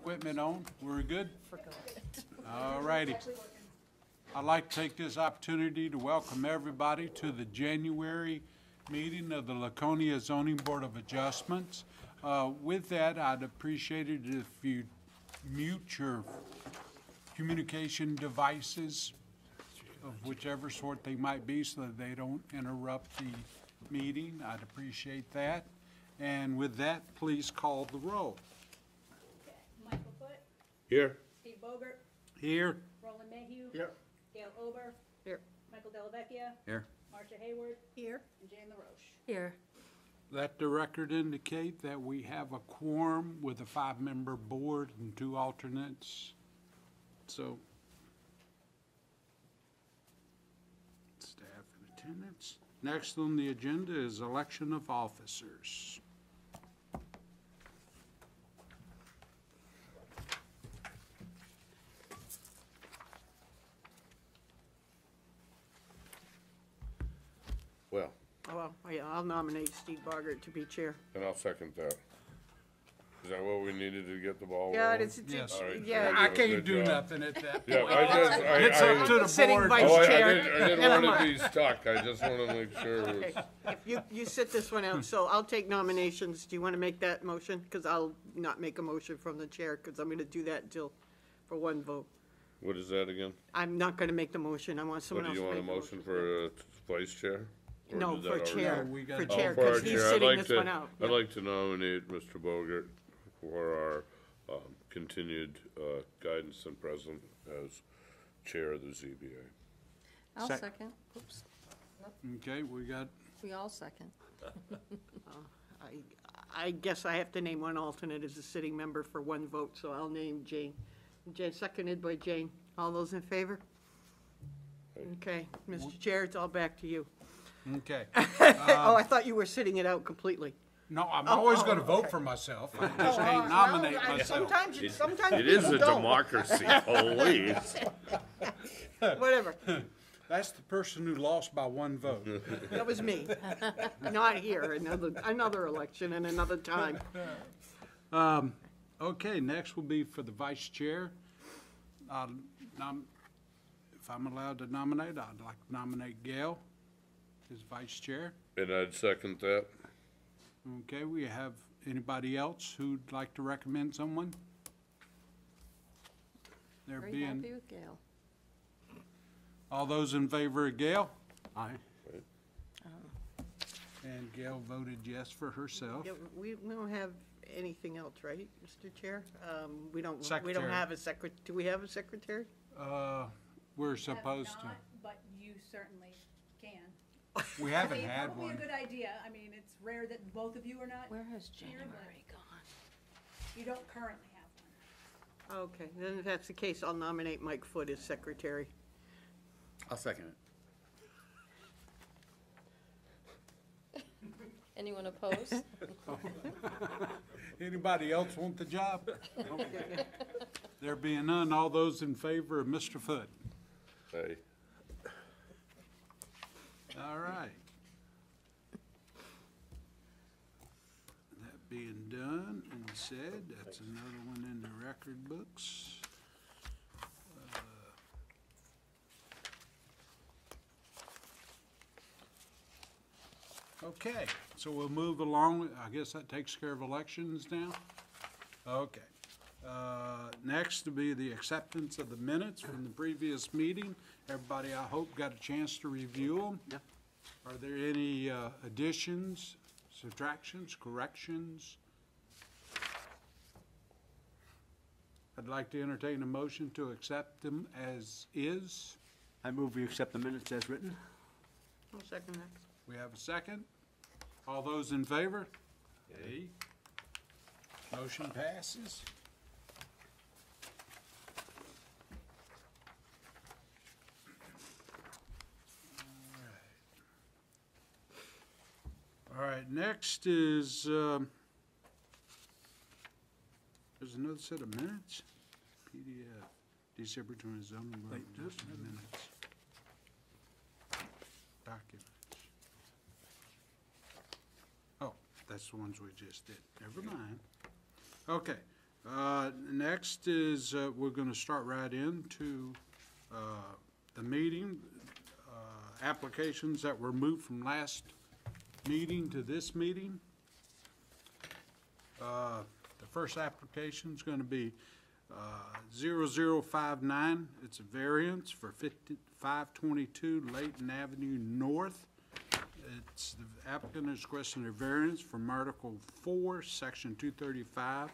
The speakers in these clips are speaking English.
Equipment on, we're good? All righty. I'd like to take this opportunity to welcome everybody to the January meeting of the Laconia Zoning Board of Adjustments. With that, I'd appreciate it if you mute your communication devices of whichever sort they might be so that they don't interrupt the meeting. I'd appreciate that. And with that, please call the roll. Okay. Michael Foot, Here. Steve Bogert, Here. Roland Mayhew. Here. Gail Ober. Here. Michael Delavecchia. Here. Marcia Hayward. Here. And Jane LaRoche. Here. Let the record indicate that we have a quorum with a 5-member board and 2 alternates. So, staff in attendance. Next on the agenda is election of officers. Well, Well, yeah, I'll nominate Steve Bogert to be chair. and I'll second that. Is that what we needed to get the ball Yeah, rolling? it's, Yes. All right. yeah. I Good can't do job. nothing at that Yeah, point. it's It's up to the Sitting board. vice I chair. didn't Never want to mind. be stuck. I just want to make sure it Okay, was. if you sit this one out, so I'll take nominations. Do you want to make that motion? Because I'll not make a motion from the chair, because I'm going to do that until, for one vote. What is that again? I'm not going to make the motion. I want someone What, else do to you make want a motion for vice chair? Or No, did that for already- chair, No, we for gotta- chair, Oh, for our because he's chair. I'd sitting like this to- one out. I'd like to nominate Mr. Bogert for our continued guidance and present as chair of the ZBA. I'll second. Oops, Okay, we got, we all second. I guess I have to name one alternate as a sitting member for one vote, so I'll name Jane. Jane, seconded by Jane. All those in favor? Okay, Mr. Chair, it's all back to you. okay. Oh, I thought you were sitting it out completely. No, I'm always going to vote for myself. I just can't nominate Well, myself. Sometimes It is people a don't. democracy, please. Whatever, That's the person who lost by 1 vote. that was me. Not here, another election and another time. Okay, next will be for the vice chair. If I'm allowed to nominate, I'd like to nominate Gail as vice chair. And I'd second that. Okay, we have anybody else who'd like to recommend someone? There Very being, happy with Gail. all those in favor of Gail? Aye. And Gail voted yes for herself. Yeah, we don't have anything else, right, Mr. Chair? We don't Secretary. have a do we have a secretary? We're Have supposed to. not, but you certainly can. We I haven't mean, had probably one. a good idea. I mean, it's rare that both of you are not. Where has here, but January gone? You don't currently have one. Okay, then if that's the case, I'll nominate Mike Foot as secretary. I'll second it. Anyone opposed? Anybody else want the job? Okay. There being none, all those in favor of Mr. Foote? Hey. All right. That being done and said, that's another one in the record books. Okay, so we'll move along. I guess that takes care of elections now? Okay. Next to be the acceptance of the minutes from the previous meeting. Everybody, I hope, got a chance to review them. Yep. Are there any additions, subtractions, corrections? I'd like to entertain a motion to accept them as is. I move we accept the minutes as written. I'll second that. We have a second. All those in favor? Yay. Motion passes. All right, next is, there's another set of minutes. PDF, December 20 zoning board adjustment minutes. Documents. Oh, that's the ones we just did. Never mind. Okay, Next is, we're going to start right into the meeting. Applications that were moved from last meeting to this meeting. The first application is going to be 0059. It's a variance for 522 Layton Avenue North. It's the applicant is requesting a variance from Article 4, Section 235,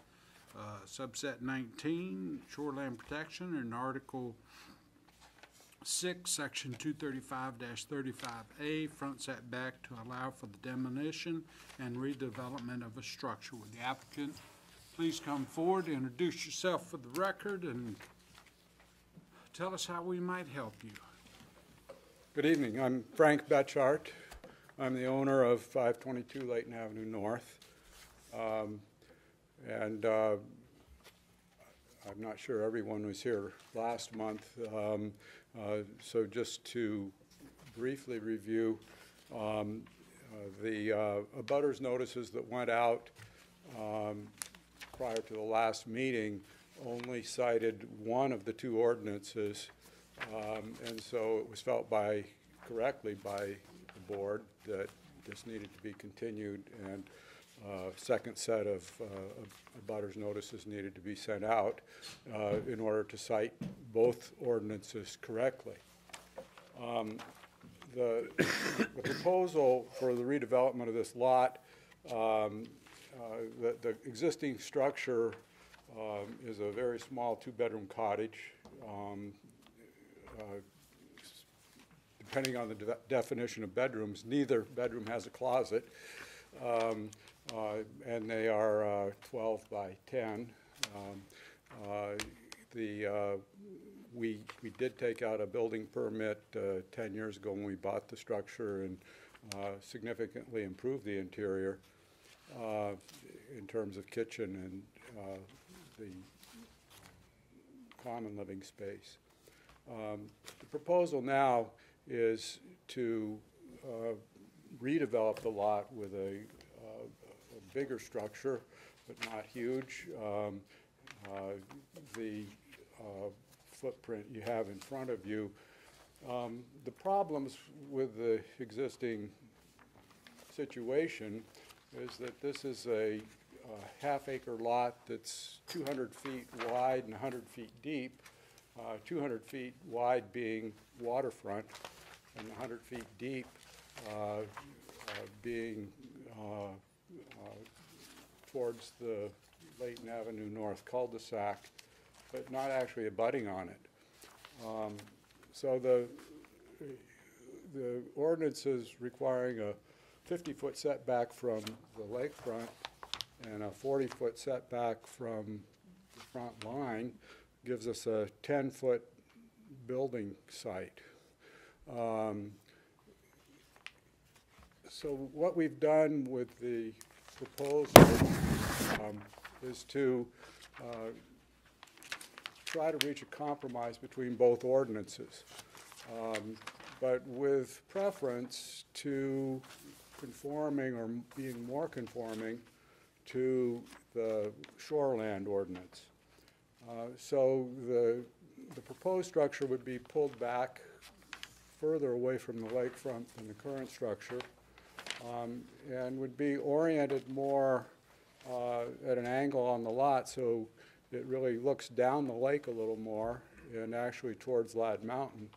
subset 19, shoreland protection, and Article 6, Section 235-35A, front setback to allow for the demolition and redevelopment of a structure. Would the applicant please come forward, introduce yourself for the record, and tell us how we might help you. Good evening. I'm Frank Betchart. I'm the owner of 522 Layton Avenue North. I'm not sure everyone was here last month, so just to briefly review, the abutters notices that went out prior to the last meeting only cited one of the two ordinances, and so it was felt correctly by the board that this needed to be continued, and second set of abutters notices needed to be sent out in order to cite both ordinances correctly. The proposal for the redevelopment of this lot, the existing structure is a very small two-bedroom cottage. Depending on the definition of bedrooms, neither bedroom has a closet. And they are 12 by 10. We did take out a building permit 10 years ago when we bought the structure and significantly improved the interior in terms of kitchen and the common living space. The proposal now is to redevelop the lot with a bigger structure, but not huge. The footprint you have in front of you. The problems with the existing situation is that this is a half-acre lot that's 200 feet wide and 100 feet deep, 200 feet wide being waterfront and 100 feet deep being towards the Layton Avenue North cul-de-sac, but not actually abutting on it. So the ordinance is requiring a 50-foot setback from the lakefront and a 40-foot setback from the front line, gives us a 10-foot building site. So what we've done with the proposal is to try to reach a compromise between both ordinances, but with preference to conforming or being more conforming to the shoreland ordinance. So the proposed structure would be pulled back further away from the lakefront than the current structure, and would be oriented more at an angle on the lot, so it really looks down the lake a little more and actually towards Ladd Mountain.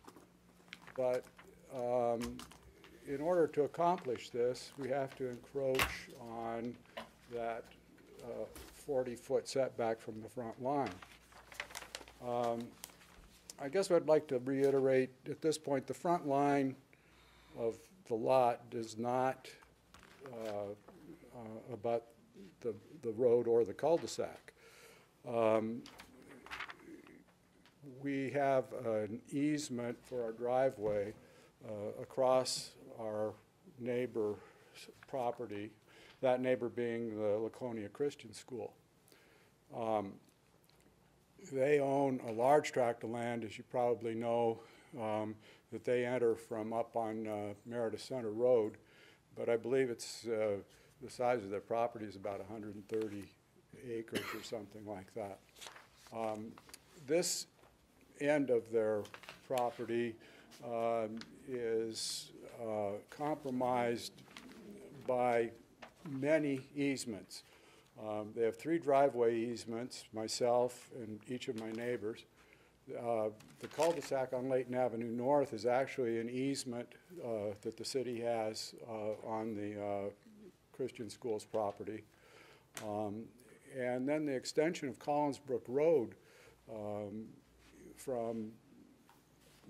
But in order to accomplish this, we have to encroach on that 40-foot setback from the front line. I guess I'd like to reiterate at this point, the front line of the lot does not abut the road or the cul-de-sac. We have an easement for our driveway across our neighbor's property, that neighbor being the Laconia Christian School. They own a large tract of land, as you probably know, that they enter from up on Meredith Center Road, but I believe it's the size of their property is about 130 acres or something like that. This end of their property is compromised by many easements. They have 3 driveway easements, myself and each of my neighbors. The cul-de-sac on Layton Avenue North is actually an easement that the city has on the Christian Schools property. And then the extension of Collinsbrook Road from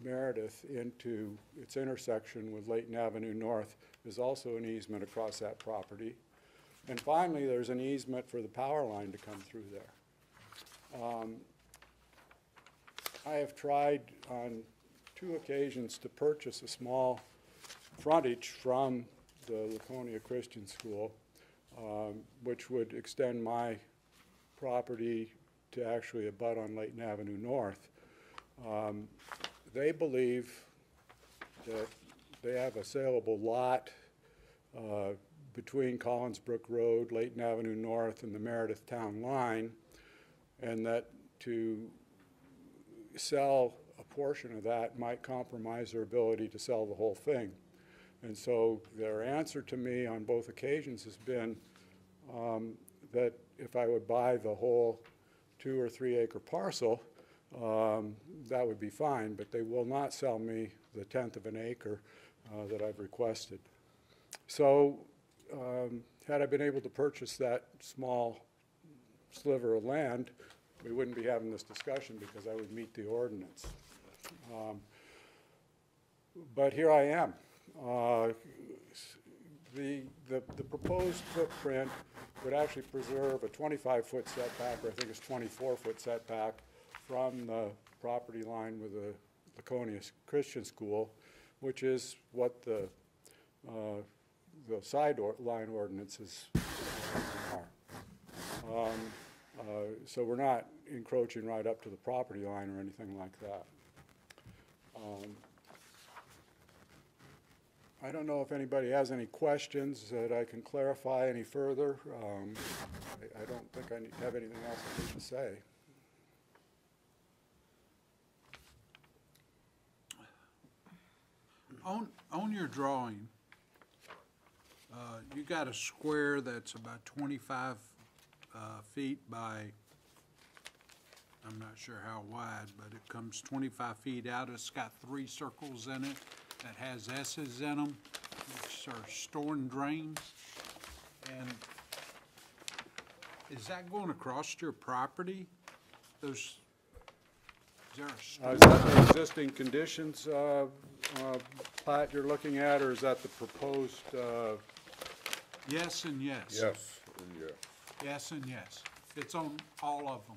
Meredith into its intersection with Layton Avenue North is also an easement across that property. And finally, there's an easement for the power line to come through there. I have tried on 2 occasions to purchase a small frontage from the Laconia Christian School, which would extend my property to actually abut on Layton Avenue North. They believe that they have a saleable lot between Collinsbrook Road, Layton Avenue North, and the Meredith Town line, and that to sell a portion of that might compromise their ability to sell the whole thing. And so their answer to me on both occasions has been that if I would buy the whole 2 or 3 acre parcel, that would be fine, but they will not sell me the 1/10 of an acre that I've requested. So had I been able to purchase that small sliver of land, we wouldn't be having this discussion because I would meet the ordinance. But here I am. The proposed footprint would actually preserve a 25-foot setback, or I think it's 24-foot setback, from the property line with the Laconia Christian School, which is what the sideline ordinances are. So we're not encroaching right up to the property line or anything like that. I don't know if anybody has any questions that I can clarify any further. I don't think I have anything else I need to say. On your drawing, you got a square that's about 25 feet by, I'm not sure how wide, but it comes 25 feet out. It's got 3 circles in it that has S's in them, which are storm drains. And is that going across your property? Is there a storm? Is that the existing conditions plat you're looking at, or is that the proposed? Yes and yes. Yes, and yes. Yes and yes. It's on all of them.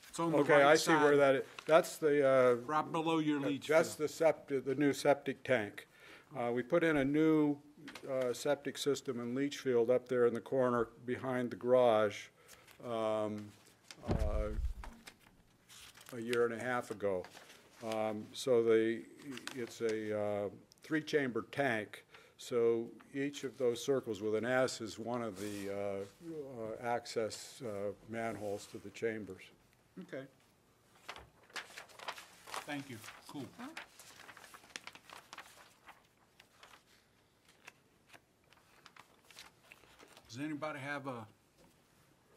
It's on the right Okay, side. I see where that is. That's the, Right below your leach that's field. the new septic tank. We put in a new septic system and leach field up there in the corner behind the garage a year and a half ago. So it's a 3-chamber tank. So each of those circles with an S is one of the access manholes to the chambers. Okay. Thank you. Cool. Does anybody have a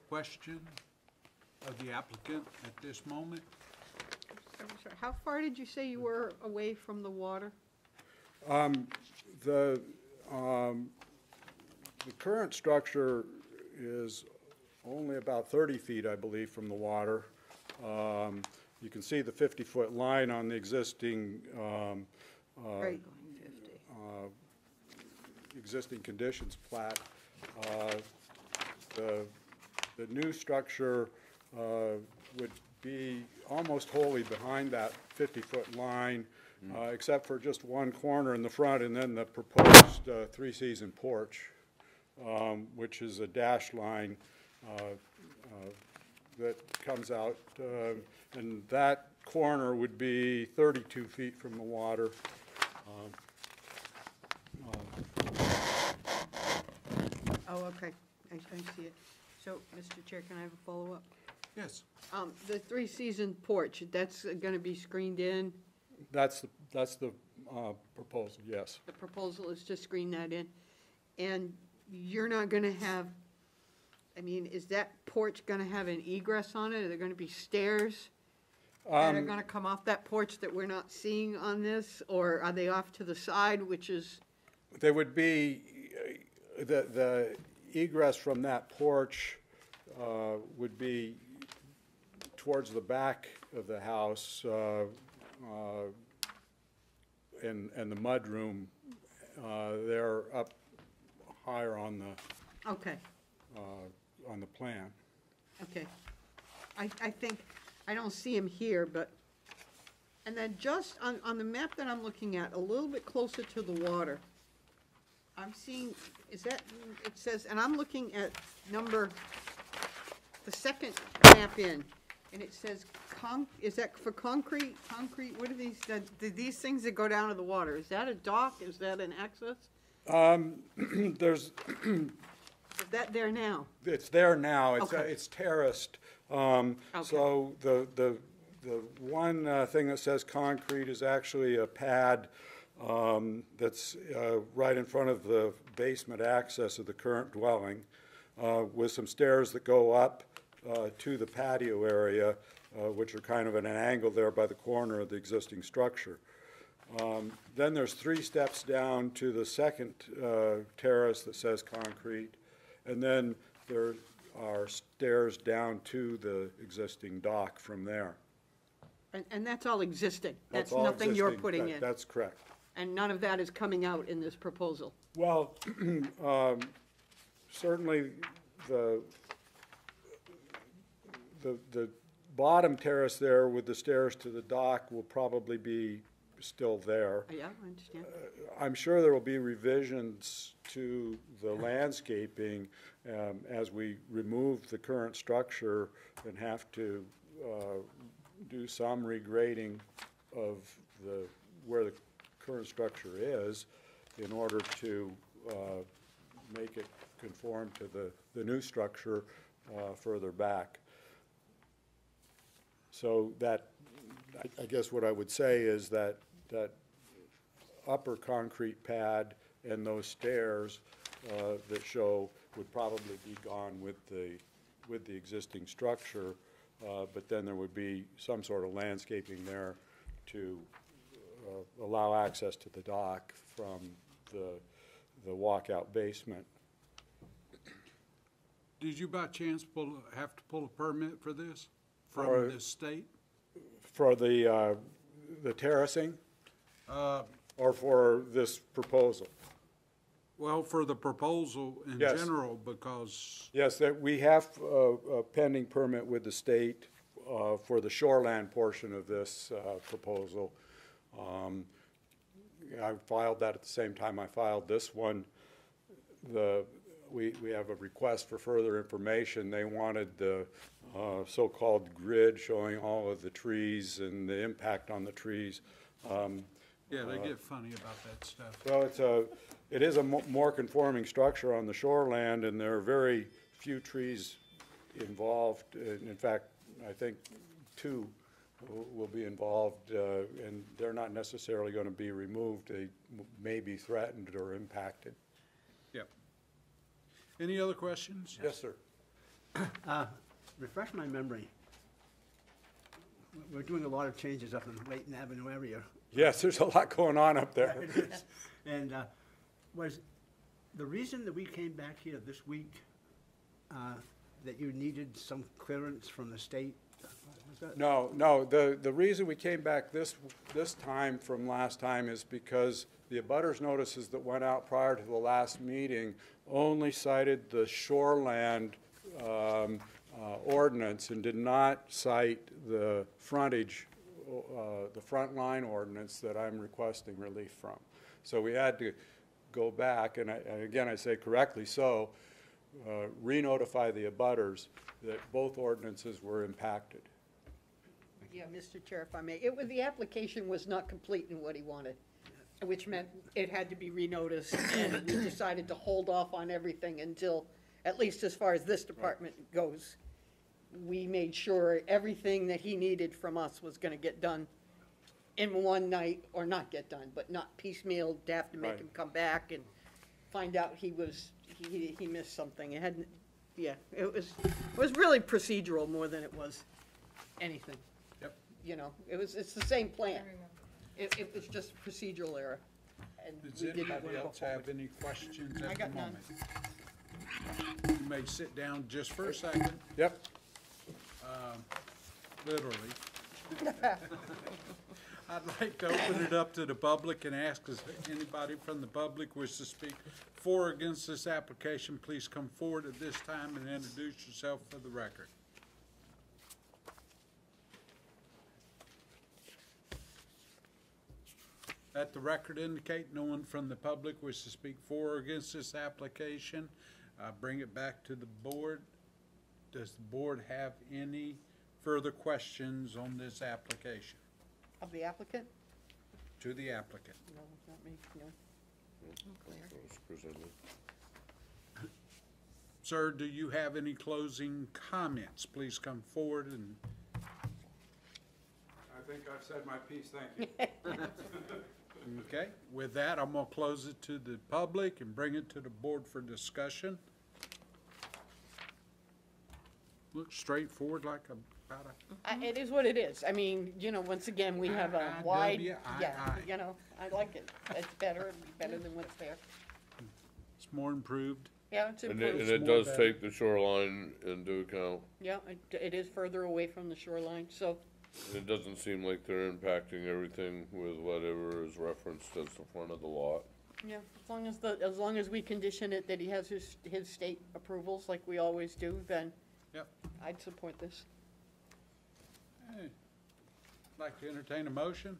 question of the applicant at this moment? I'm sorry, how far did you say you were away from the water? The current structure is only about 30 feet, I believe, from the water. You can see the 50-foot line on the existing Right. existing conditions plat. The new structure would be almost wholly behind that 50-foot line, except for just one corner in the front, and then the proposed 3-season porch, which is a dash line that comes out, and that corner would be 32 feet from the water. Oh, okay, I see it. So, Mr. Chair, can I have a follow-up? Yes. The three-season porch, that's gonna be screened in? That's the proposal, yes. The proposal is to screen that in? And you're not gonna have, I mean, is that porch gonna have an egress on it? Are there gonna be stairs that are gonna come off that porch that we're not seeing on this? Or are they off to the side, which is, There would be, the egress from that porch would be towards the back of the house, and the mudroom, they're up higher on okay, the plan. okay. I think, I don't see him here, but, and then just on the map that I'm looking at, a little bit closer to the water, I'm seeing, is that, it says, and I'm looking at the second map in, and it says is that for concrete, what are these things that go down to the water? Is that a dock? Is that an access? There's, Is that there now? it's there now, Okay. it's terraced. So the one thing that says concrete is actually a pad that's right in front of the basement access of the current dwelling, with some stairs that go up to the patio area, which are kind of at an angle there by the corner of the existing structure. Then there's 3 steps down to the second terrace that says concrete, and then there are stairs down to the existing dock from there. And that's all existing? That's all nothing you're existing. putting in? That's correct. And none of that is coming out in this proposal? Well, certainly the bottom terrace there with the stairs to the dock will probably be still there. Yeah, I understand. I'm sure there will be revisions to the landscaping as we remove the current structure and have to do some regrading of where the current structure is in order to make it conform to the new structure further back. So that, I guess what I would say is that upper concrete pad and those stairs that show would probably be gone with the existing structure, but then there would be some sort of landscaping there to allow access to the dock from the walkout basement. Did you by chance have to pull a permit for this For- from the state? For the terracing or for this proposal? Well, for the proposal in Yes. general, because, Yes, that we have a pending permit with the state for the shoreland portion of this proposal. I filed that at the same time I filed this one. We have a request for further information. They wanted the so-called grid showing all of the trees and the impact on the trees. yeah, they get funny about that stuff. Well, it is a more conforming structure on the shoreland, and there are very few trees involved. In fact, I think 2 will be involved, and they're not necessarily going to be removed. They may be threatened or impacted. Yep. Any other questions? Yes, sir. Refresh my memory. We're doing a lot of changes up in Layton Avenue area. Yes, there's a lot going on up there. And was the reason that we came back here this week that you needed some clearance from the state? Was that- No, the reason we came back this time from last time is because the abutters notices that went out prior to the last meeting only cited the shoreland ordinance and did not cite the frontage, the front line ordinance that I'm requesting relief from. So we had to go back, and again, I say correctly so, re-notify the abutters that both ordinances were impacted. Yeah, Mr. Chair, if I may, the application was not complete in what he wanted, which meant it had to be renoticed, and we decided to hold off on everything until at least as far as this department goes. We made sure everything that he needed from us was gonna get done in one night, or not get done, but not piecemeal, to have to make Right. him come back and find out he missed something. It hadn't, yeah, it was really procedural more than it was anything. Yep. You know, it's the same I plan. remember. It was just procedural error. And Does we didn't anybody wanna go else have forward. any questions I at the got none. moment? You may sit down just for a second, Yep. literally. I'd like to open it up to the public and ask if anybody from the public wishes to speak for or against this application. Please come forward at this time and introduce yourself for the record. Let the record indicate no one from the public wishes to speak for or against this application. Bring it back to the board. Does the board have any further questions on this application? Of the applicant? To the applicant. No, not me, no. As presented. Sir, do you have any closing comments? Please come forward and, I think I've said my piece, thank you. okay? With that, I'm gonna close it to the public and bring it to the board for discussion. Looks straightforward like about a, It is what it is. I mean, you know, once again, we have a wide, yeah, IIII. you know, I like it. It's better than what's there. it's more improved. Yeah, it's And improved. it more does better. take the shoreline into account. Yeah, it is further away from the shoreline, so, It doesn't seem like they're impacting everything with whatever is referenced as the front of the lot. yeah, as long as we condition it that he has his state approvals like we always do, then Yep. I'd support this. Hey, like to entertain a motion?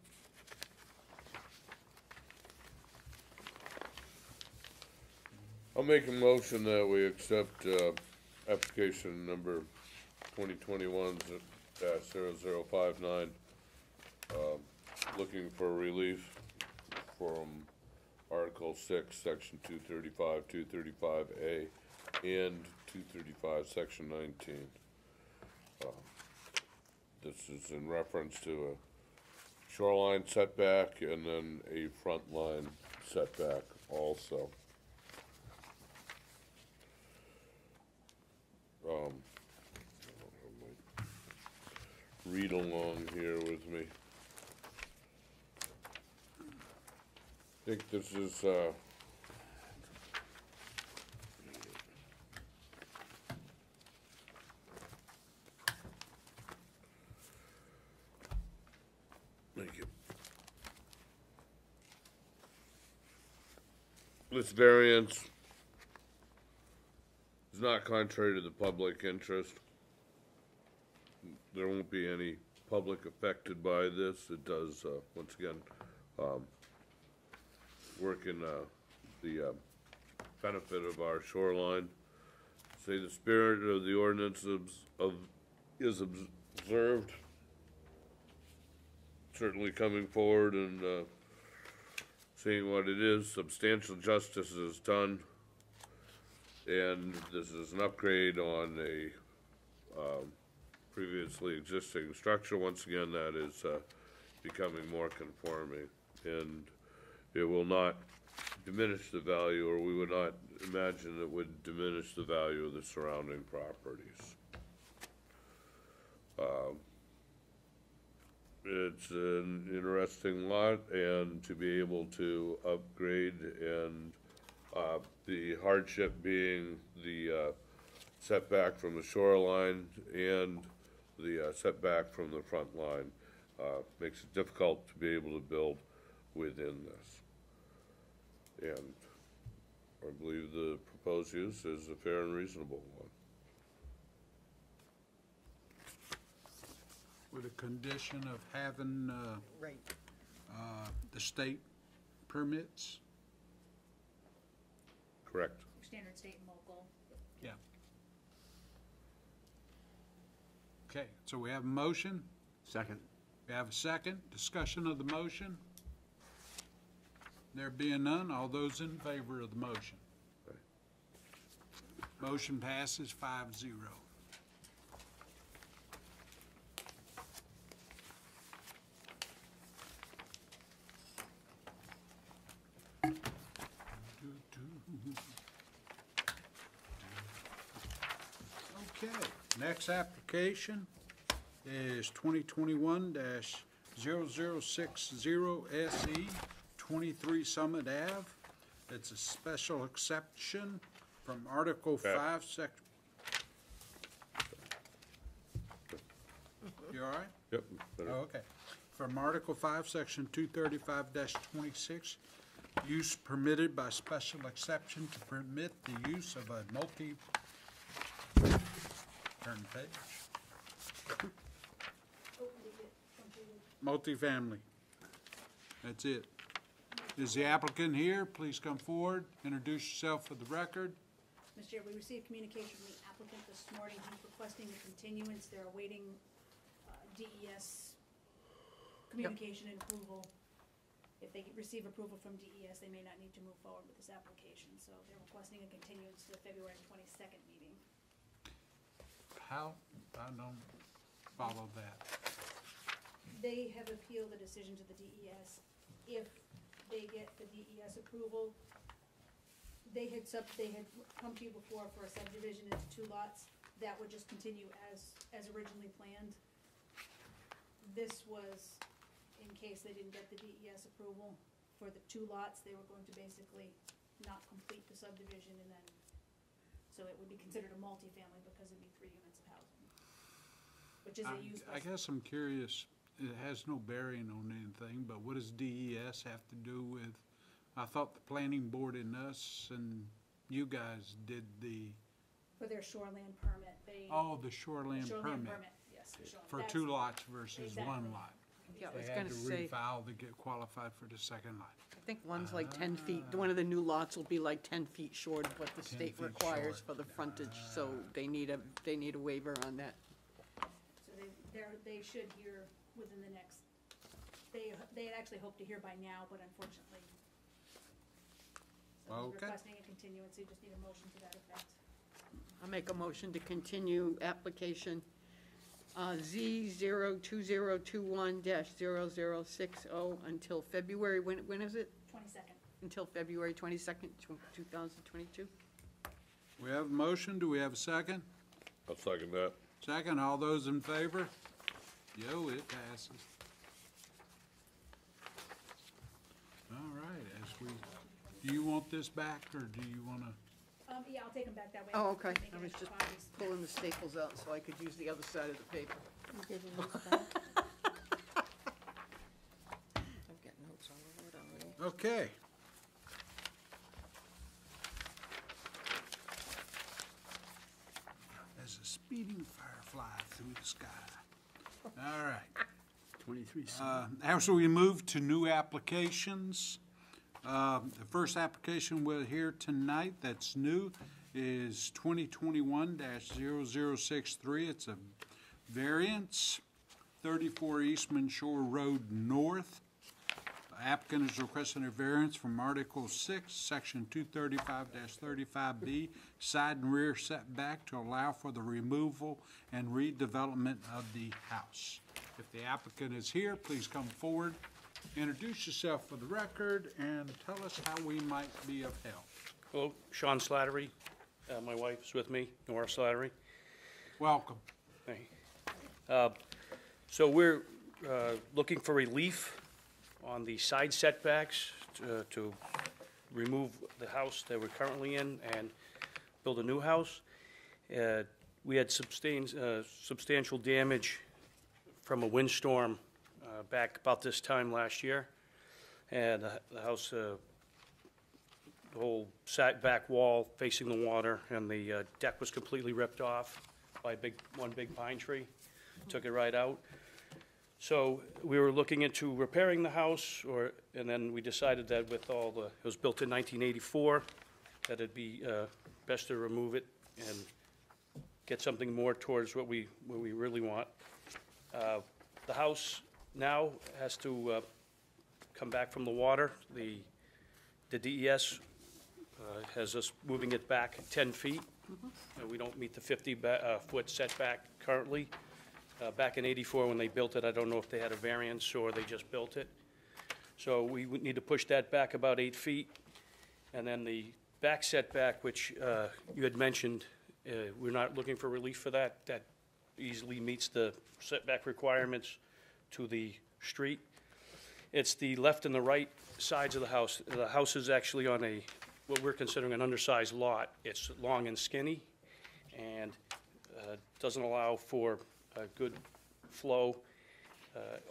I'll make a motion that we accept, application number 2021-0059, looking for relief from Article 6, Section 235, 235A, and 235, Section 19. This is in reference to a shoreline setback and then a front line setback also. I don't have my read along here with me. I think this is, thank you. This variance is not contrary to the public interest. There won't be any public affected by this. It does, once again, work in the benefit of our shoreline. Say the spirit of the ordinance is observed. Certainly coming forward and seeing what it is, substantial justice is done. And this is an upgrade on a previously existing structure. Once again, that is becoming more conforming. And it will not diminish the value, or we would not imagine it would diminish the value of the surrounding properties. It's an interesting lot, and to be able to upgrade, and the hardship being the setback from the shoreline and the setback from the front line makes it difficult to be able to build within this. And I believe the proposed use is a fair and reasonable one. With a condition of having Right. the state permits? Correct. Standard state and local. Yeah. Okay, so we have a motion, Second. we have a second, discussion of the motion. There being none, all those in favor of the motion? Motion passes 5-0. Okay, next application is 2021-0060 SE, 23 Summit Ave. It's a special exception from Article 5, Sec. You all right? Yep. Oh, okay. From Article 5, Section 235-26, use permitted by special exception to permit the use of a turn the page. Multifamily. That's it. Is the applicant here? Please come forward, introduce yourself for the record. Mr. Chair, we received communication from the applicant this morning. He's requesting a continuance. They're awaiting DES communication and approval. If they receive approval from DES, they may not need to move forward with this application. So they're requesting a continuance to the February 22nd meeting. How? I don't follow that. They have appealed the decision to the DES. If they get the DES approval, they had come to you before for a subdivision into 2 lots. That would just continue as originally planned. This was in case they didn't get the DES approval for the 2 lots. They were going to basically not complete the subdivision, and then, so it would be considered a multifamily because it'd be 3 units of housing, which is a use. I guess I'm curious, it has no bearing on anything, but what does DES have to do with, I thought the planning board and us and you guys did For their shoreland permit, they. the shoreland permit. Yes. For 2 lots versus 1 Exactly. lot. Yeah, I was They had gonna to say, refile to get qualified for the second lot. I think one's like 10 feet, one of the new lots will be like 10 feet short of what the 10 state feet requires short. for the frontage, so they need a waiver on that. So they should hear within the next, they had actually hoped to hear by now, but unfortunately. So he's Okay. requesting a continuance, so you just need a motion to that effect. I'll make a motion to continue application Z02021-0060 until February, when is it? 22nd. Until February 22nd, 2022? We have a motion, do we have a second? I'll second that. Second, all those in favor? Yo, it passes. All right, do you want this back, or do you want to? Yeah, I'll take them back that way. Oh, okay. Make I it was extra just copies. pulling the staples out so I could use the other side of the paper. You give me those back? I've got notes all over it already. Okay. There's a speeding firefly through the sky. All right. 23. As we move to new applications, the first application we'll hear tonight that's new is 2021-0063. It's a variance, 34 Eastman Shore Road North. Applicant is requesting a variance from Article 6, Section 235-35B, side and rear setback to allow for the removal and redevelopment of the house. If the applicant is here, please come forward, introduce yourself for the record, and tell us how we might be of help. Hello, Sean Slattery. My wife is with me, Nora Slattery. Welcome. Hey. So we're looking for relief on the side setbacks to remove the house that we're currently in and build a new house. We had substantial damage from a windstorm back about this time last year. And the house, the whole back wall facing the water, and the deck was completely ripped off by one big pine tree. Took it right out. So we were looking into repairing the house, and then we decided that with it was built in 1984, that it'd be best to remove it and get something more towards what we really want. The house now has to come back from the water. The DES has us moving it back 10 feet We don't meet the 50-foot setback currently. Back in '84, when they built it, I don't know if they had a variance or they just built it. So we would need to push that back about 8 feet. And then the back setback, which you had mentioned, we're not looking for relief for that. That easily meets the setback requirements to the street. It's the left and the right sides of the house. The house is actually on what we're considering an undersized lot. It's long and skinny, and doesn't allow for a good flow.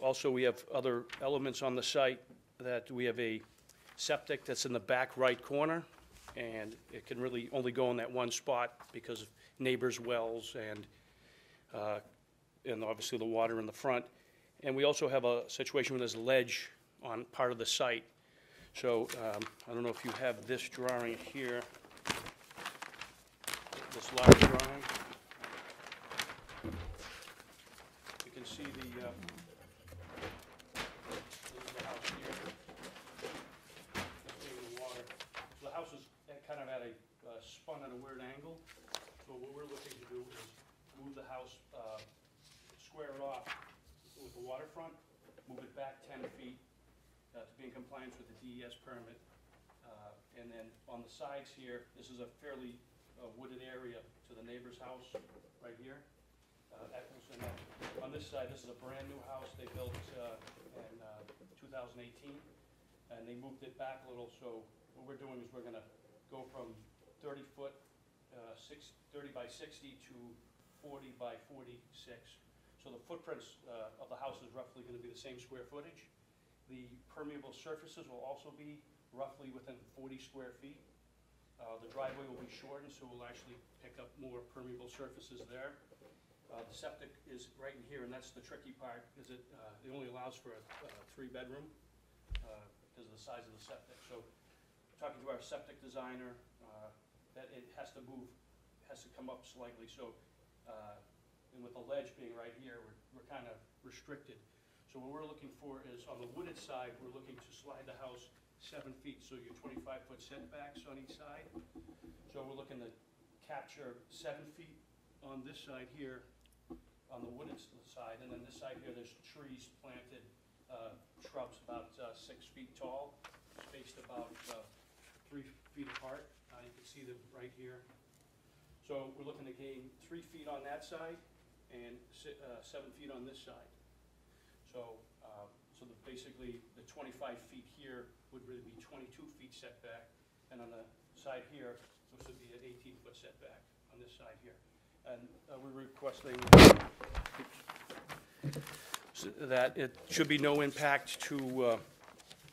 Also, we have other elements on the site, that we have a septic that's in the back right corner, and it can really only go in that one spot because of neighbors' wells and obviously the water in the front. And we also have a situation where there's ledge on part of the site. So I don't know if you have this drawing here, this large drawing. You can see this is the house here. That's being the water. So the house is kind of at a spun at a weird angle. So what we're looking to do is move the house, square it off with the waterfront, move it back 10 feet to be in compliance with the DES permit. And then on the sides here, this is a fairly wooded area to the neighbor's house right here. And then on this side, this is a brand-new house they built in 2018, and they moved it back a little. So what we're doing is we're going to go from 30 by 60 to 40 by 46. So the footprints of the house is roughly going to be the same square footage. The permeable surfaces will also be roughly within 40 square feet. The driveway will be shortened, so we'll actually pick up more permeable surfaces there. The septic is right in here, and that's the tricky part, because it only allows for a 3-bedroom because of the size of the septic. So talking to our septic designer, that it has to move, has to come up slightly. So, and with the ledge being right here, we're kind of restricted. So what we're looking for is, on the wooded side, we're looking to slide the house 7 feet, so your 25-foot setbacks on each side. So we're looking to capture 7 feet on this side here, on the wooded side, and then this side here, there's trees planted, shrubs about 6 feet tall, spaced about 3 feet apart. You can see them right here. So we're looking to gain 3 feet on that side and 7 feet on this side. So, basically, the 25 feet here would really be 22 feet setback, and on the side here, this would be an 18-foot setback on this side here. And we're requesting that it should be no impact to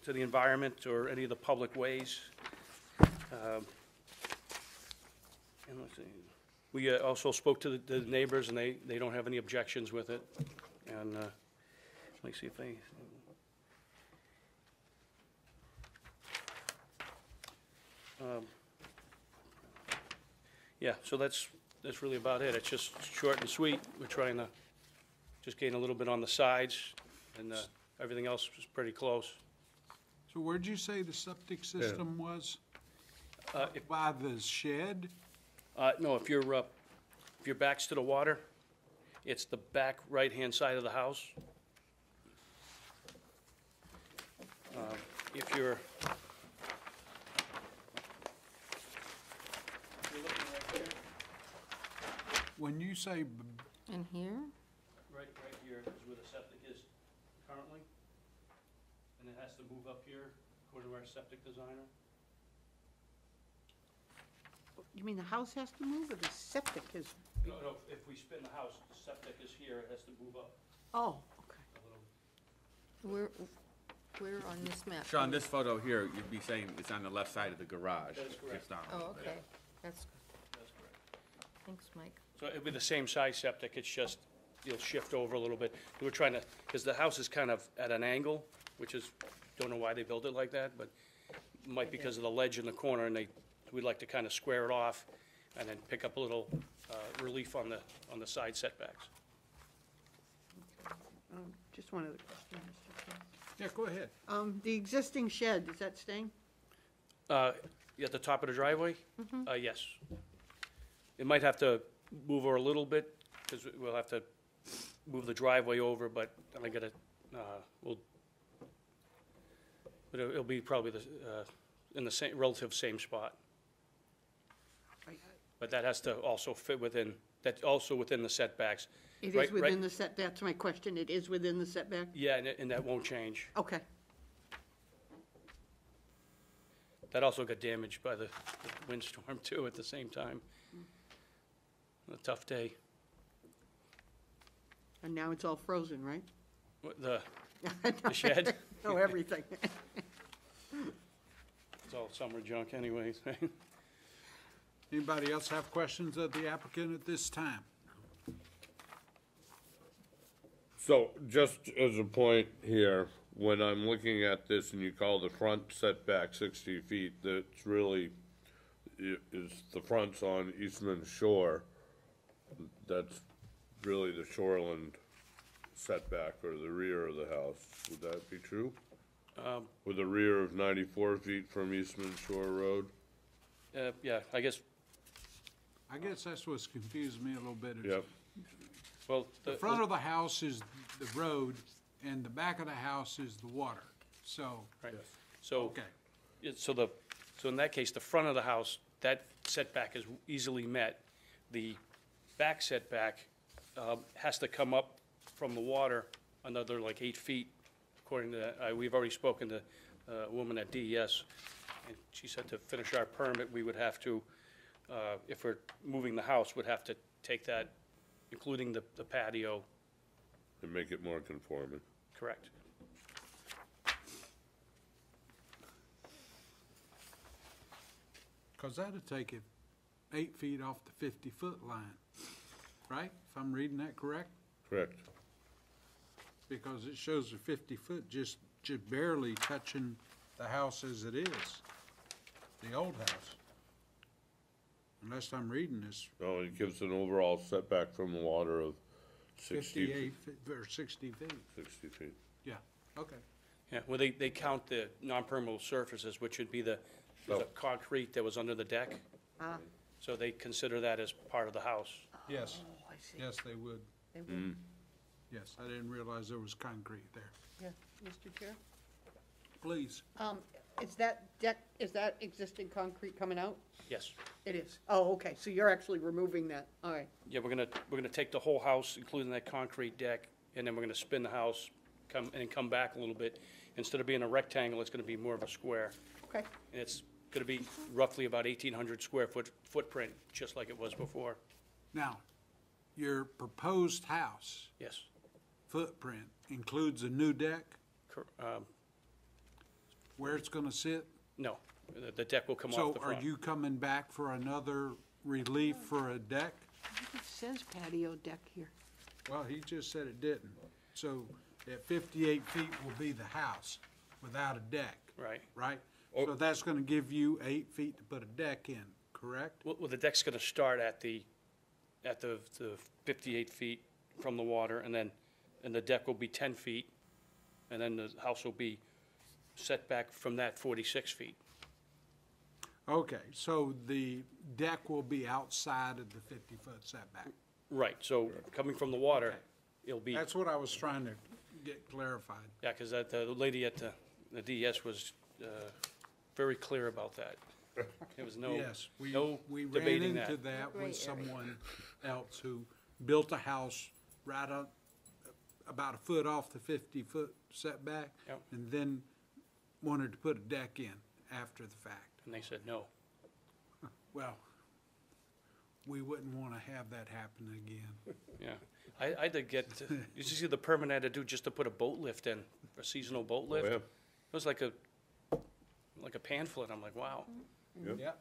the environment or any of the public ways. And let's see. We also spoke to the neighbors, and they don't have any objections with it. And let me see if they. Yeah, so that's really about it. It's just short and sweet. We're trying to just gain a little bit on the sides, and everything else is pretty close. So where'd you say the septic system was? By the shed? No, if your back's to the water, it's the back right-hand side of the house. If you're looking right here, When you say, In here? right here is where the septic is currently, and it has to move up here according to our septic designer. You mean the house has to move, or the septic is? No, if we spin the house, the septic is here, it has to move up Oh, okay. a little. Where on this map? Sean, this photo here, you'd be saying it's on the left side of the garage. That is correct. Just down. Oh, okay. That's, That's correct. thanks, Mike. So it'll be the same size septic, it's just, you'll shift over a little bit. We're trying to, because the house is kind of at an angle, which is, don't know why they built it like that, but might because of the ledge in the corner, and we'd like to kind of square it off and then pick up a little relief on the side setbacks. Just one other question, Mr. Chair. yeah, go ahead. The existing shed, is that staying? At the top of the driveway? Yes. It might have to move her a little bit, because we'll have to move the driveway over, but I gotta, but it'll be probably in the same, relative same spot. But that has to also fit within, that's also within the setbacks. It Right- is within the set, that's my question, it is within the setback? Yeah, and that won't change. Okay. That also got damaged by the windstorm too at the same time. A tough day. And now it's all frozen, right? What, the shed? No, everything. It's all summer junk anyways. Anybody else have questions of the applicant at this time? So, just as a point here, when I'm looking at this and you call the front setback 60 feet, that's really, is the front's on Eastman Shore. That's really the shoreland setback or the rear of the house. Would that be true? With a rear of 94 feet from Eastman Shore Road? Yeah, I guess, That's what's confused me a little bit. is Yep. well, The front of the house is the road, and the back of the house is the water, so, right. So, okay. so in that case, the front of the house, that setback is easily met. The back setback has to come up from the water another like 8 feet, according to, we've already spoken to a woman at DES, and she said to finish our permit, we would have to, if we're moving the house, would have to take that, including the patio, And make it more conforming. correct? Because that'd take it 8 feet off the 50-foot line, right? If I'm reading that correct? Correct. Because it shows a 50-foot just barely touching the house as it is, the old house. Unless I'm reading this, No, it gives an overall setback from the water of 60 58 or 60 feet. 60 feet. Yeah, okay. Yeah, well, they count the non-permeable surfaces, which would be there's a concrete that was under the deck. So they consider that as part of the house. Yes, I see. yes, they would. They will. Yes, I didn't realize there was concrete there. Yeah, Mr. Chair? Please. Is that deck, is that existing concrete coming out? Yes. It is. Oh, okay, so you're actually removing that, all right. Yeah, we're gonna take the whole house, including that concrete deck, and then we're gonna spin the house, come back a little bit. Instead of being a rectangle, it's gonna be more of a square. Okay, And it's gonna be roughly about 1,800 square footprint, just like it was before. Now, your proposed house Yes. footprint includes a new deck, Cor- where it's gonna sit? No, the deck will come So off the are front. you coming back for another relief for a deck? it says patio deck here. Well, he just said it didn't. So at 58 feet will be the house without a deck, Right. right? So that's gonna give you 8 feet to put a deck in, correct? Well, the deck's gonna start at the 58 feet from the water, and the deck will be 10 feet, and then the house will be set back from that 46 feet. Okay, so the deck will be outside of the 50-foot setback. Right, so coming from the water, it'll be, That's what I was trying to get clarified. yeah, because the lady at the DES was very clear about that. There was no, Yes, no we ran debating into that. that Gray with area. someone else who built a house right up, about a foot off the 50-foot setback. Yep. And then wanted to put a deck in after the fact. And they said no. Well, we wouldn't want to have that happen again. Yeah. I had to get, you see the permit I had to do just to put a boat lift in, a seasonal boat lift? yeah. It was like a pamphlet. I'm like, wow. Yep.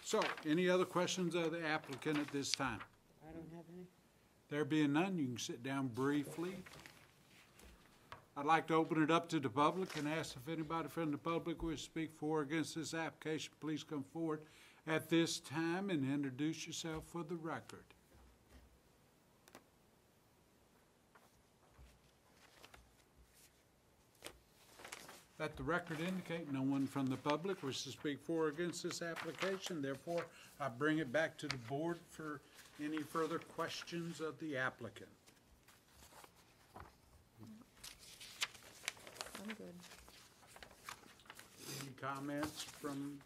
So, any other questions of the applicant at this time? I don't have any. There being none, you can sit down briefly. I'd like to open it up to the public and ask if anybody from the public will speak for or against this application. Please come forward at this time and introduce yourself for the record. Let the record indicate no one from the public wishes to speak for or against this application. Therefore, I bring it back to the board for any further questions of the applicant. I'm good. Any comments from,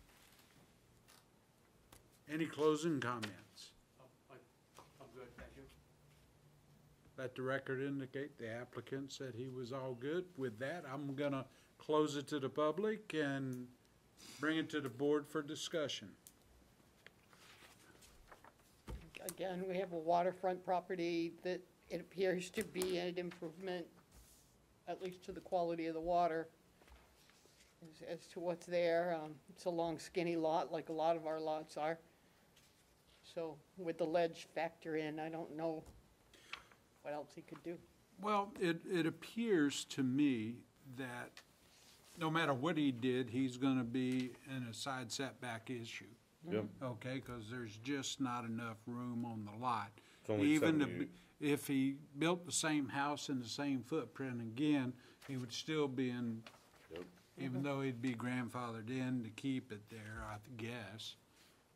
any closing comments? I'm good, thank you. Let the record indicate the applicant said he was all good. With that, I'm gonna close it to the public and bring it to the board for discussion. Again, we have a waterfront property that it appears to be an improvement, at least to the quality of the water, as to what's there. It's a long skinny lot, like a lot of our lots are. So with the ledge factor in, I don't know what else he could do. Well, it appears to me that no matter what he did, he's gonna be in a side setback issue. Yep. Okay, because there's just not enough room on the lot. It's only Even 78. if he built the same house in the same footprint again, he would still be in, Yep. even though he'd be grandfathered in to keep it there, I guess.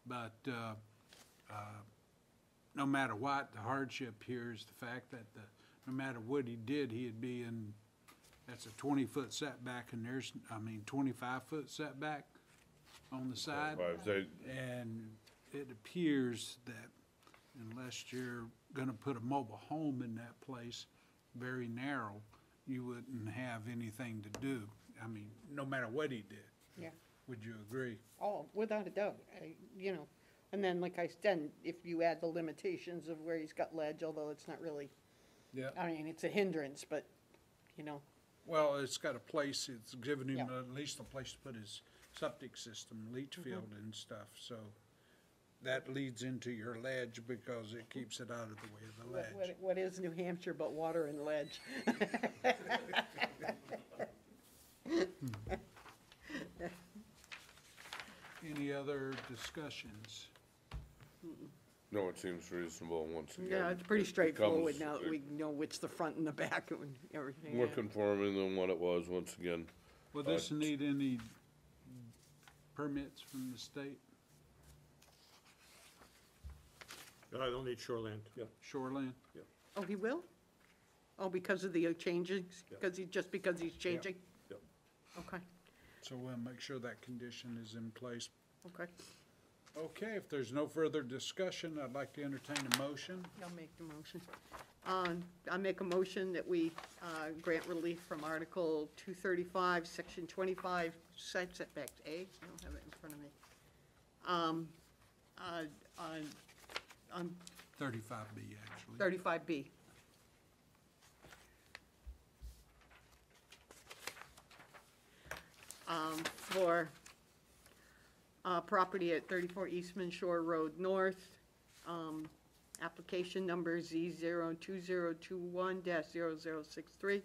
But, no matter what, the hardship here is the fact that no matter what he did, he'd be in, that's a 20-foot setback, and there's, 25-foot setback on the side. If they- And it appears that unless you're gonna put a mobile home in that place, very narrow, you wouldn't have anything to do. No matter what he did. Yeah. Would you agree? Oh, without a doubt, you know. And then, like I said, if you add the limitations of where he's got ledge, although it's not really, Yeah. it's a hindrance, but, you know, Well, it's got a place, it's given him Yeah. at least a place to put his septic system, leach field and stuff, so that leads into your ledge because it keeps it out of the way of the ledge. what is New Hampshire but water and ledge? Any other discussions? No, it seems reasonable once again. Yeah, it's pretty straightforward becomes- now that we know which the front and the back and everything. More yeah. conforming than what it was, once again. Will this need any permits from the state, They'll need shoreland, yeah. shoreline? Oh, he will? Oh, because of the changings? Yeah. Because he's changing? Yeah. Okay, So we'll make sure that condition is in place. okay. Okay, if there's no further discussion, I'd like to entertain a motion. I'll make the motion. I make a motion that we grant relief from Article 235, Section 25, side setbacks, A, I don't have it in front of me. On 35B, actually. 35B. For property at 34 Eastman Shore Road North, application number Z02021-0063,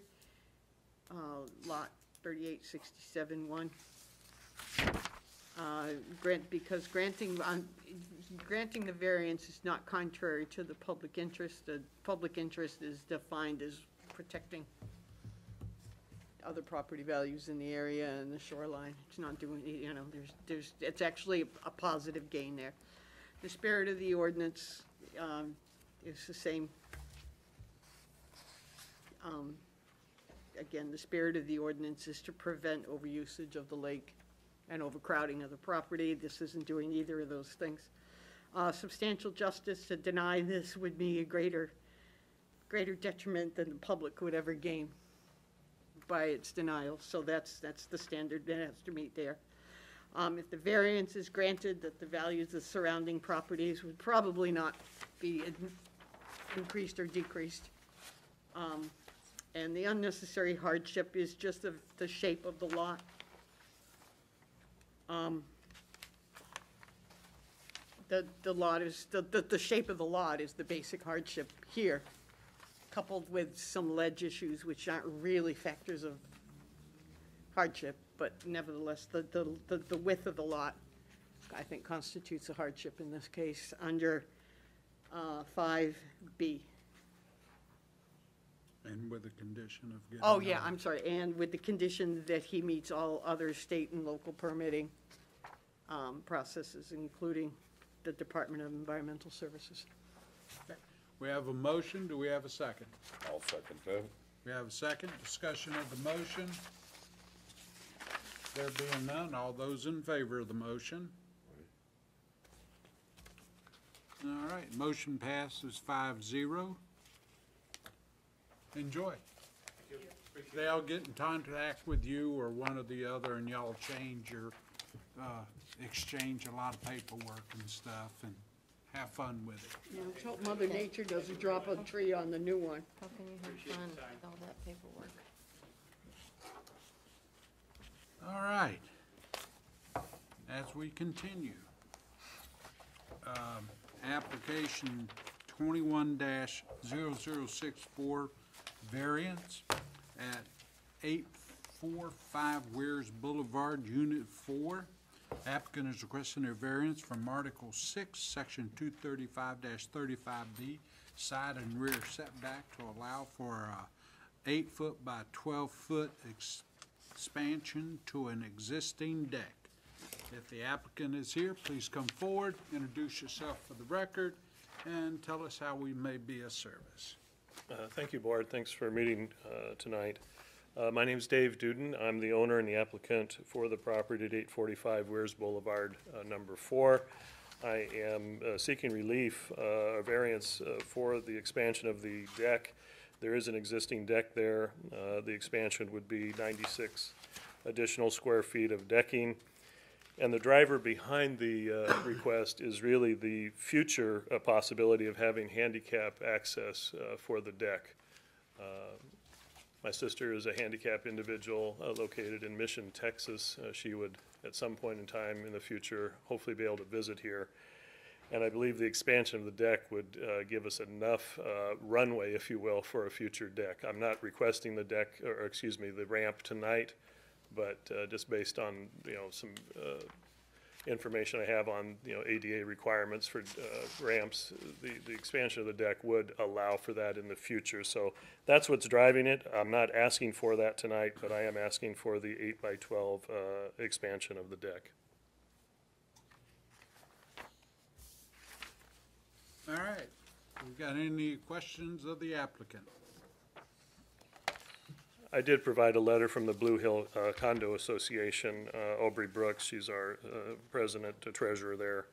lot 3867-1. Because granting the variance is not contrary to the public interest. The public interest is defined as protecting other property values in the area and the shoreline. It's not doing, it's actually a positive gain there. The spirit of the ordinance is the same. Again, the spirit of the ordinance is to prevent overusage of the lake and overcrowding of the property. This isn't doing either of those things. Substantial justice, to deny this would be a greater detriment than the public would ever gain by its denial. So that's the standard that has to meet there. If the variance is granted, that the values of surrounding properties would probably not be increased or decreased. And the unnecessary hardship is just the shape of the lot. The lot is, the shape of the lot is the basic hardship here, coupled with some ledge issues, which aren't really factors of hardship, but nevertheless, the width of the lot, I think, constitutes a hardship in this case, under 5B. And with the condition of getting. Oh, yeah, I'm sorry, and with the condition that he meets all other state and local permitting processes, including the Department of Environmental Services. We have a motion, do we have a second? I'll second that. We have a second, discussion of the motion. There being none, all those in favor of the motion? All right, motion passes 5-0. Enjoy. They'll get in contact with you or one or the other, and y'all change your, exchange a lot of paperwork and stuff, and have fun with it. Yeah, let's hope Mother Nature doesn't drop a tree on the new one. How can you have fun with all that paperwork? All right. As we continue, application 21-0064 variance at 845 Weirs Boulevard, Unit 4. Applicant is requesting a variance from Article 6, Section 235-35B, side and rear setback to allow for a 8-foot by 12-foot expansion to an existing deck. If the applicant is here, please come forward, introduce yourself for the record, and tell us how we may be of service. Thank you, Board. Thanks for meeting tonight. My name's Dave Duden. I'm the owner and the applicant for the property at 845 Weirs Boulevard, number 4. I am seeking relief, a variance for the expansion of the deck. There is an existing deck there. The expansion would be 96 additional square feet of decking. And the driver behind the request is really the future possibility of having handicap access for the deck. My sister is a handicapped individual located in Mission, Texas. She would, at some point in time in the future, hopefully be able to visit here. And I believe the expansion of the deck would give us enough runway, if you will, for a future deck. I'm not requesting the deck, or excuse me, the ramp tonight, but just based on, some information I have on, ADA requirements for ramps, the expansion of the deck would allow for that in the future. So that's what's driving it. I'm not asking for that tonight, but I am asking for the 8x12 expansion of the deck. All right. We got any questions of the applicant? I did provide a letter from the Blue Hill Condo Association, Aubrey Brooks, she's our president, treasurer there,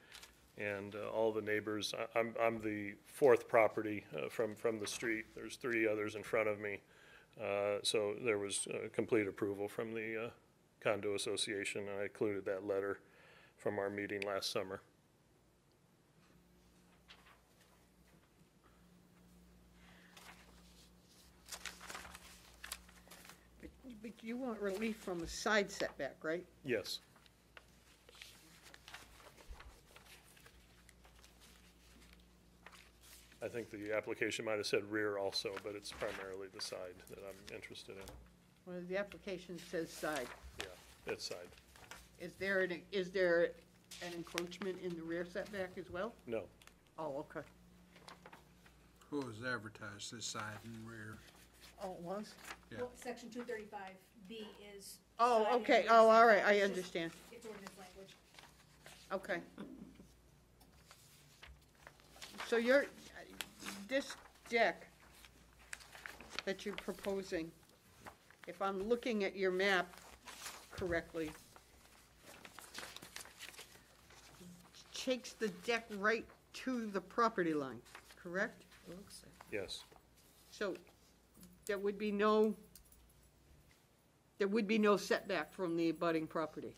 and all the neighbors. I'm the fourth property from the street. There's 3 others in front of me. So there was complete approval from the Condo Association, and I included that letter from our meeting last summer. But you want relief from a side setback, right? Yes. I think the application might have said rear also, but it's primarily the side that I'm interested in. Well, the application says side. Yeah, it's side. Is there an encroachment in the rear setback as well? No. Oh, okay. Who was advertised this side and rear? Oh, it was? Yeah. Well, section 235B is. Oh, side and okay. rear Oh, all right, setback. I It's just- understand. It's ordinance language. Okay. So this deck that you're proposing, if I'm looking at your map correctly, takes the deck right to the property line, correct? Looks like. Yes. So there would be no setback from the abutting property,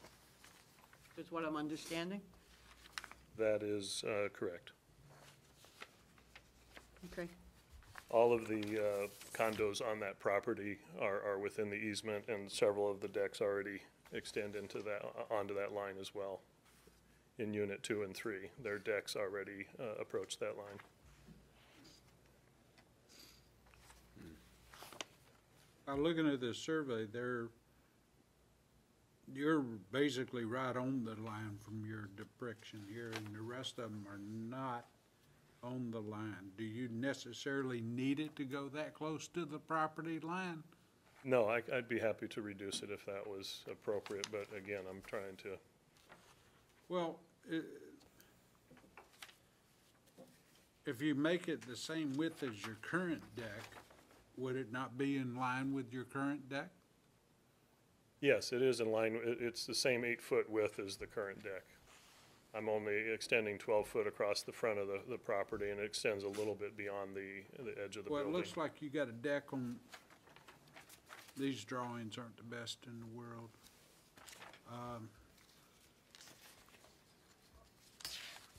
is what I'm understanding? That is correct. Okay. All of the condos on that property are within the easement, and several of the decks already extend onto that line as well. In Unit 2 and 3, their decks already approach that line. Looking at this survey, you're basically right on the line from your depiction here, and the rest of them are not on the line. Do you necessarily need it to go that close to the property line? No, I'd be happy to reduce it if that was appropriate, but again, I'm trying to, Well, if you make it the same width as your current deck, would it not be in line with your current deck? yes, it is in line, it's the same 8-foot width as the current deck. I'm only extending 12 foot across the front of the property, and it extends a little bit beyond the edge of the Well, building. it looks like you got a deck on, these drawings aren't the best in the world.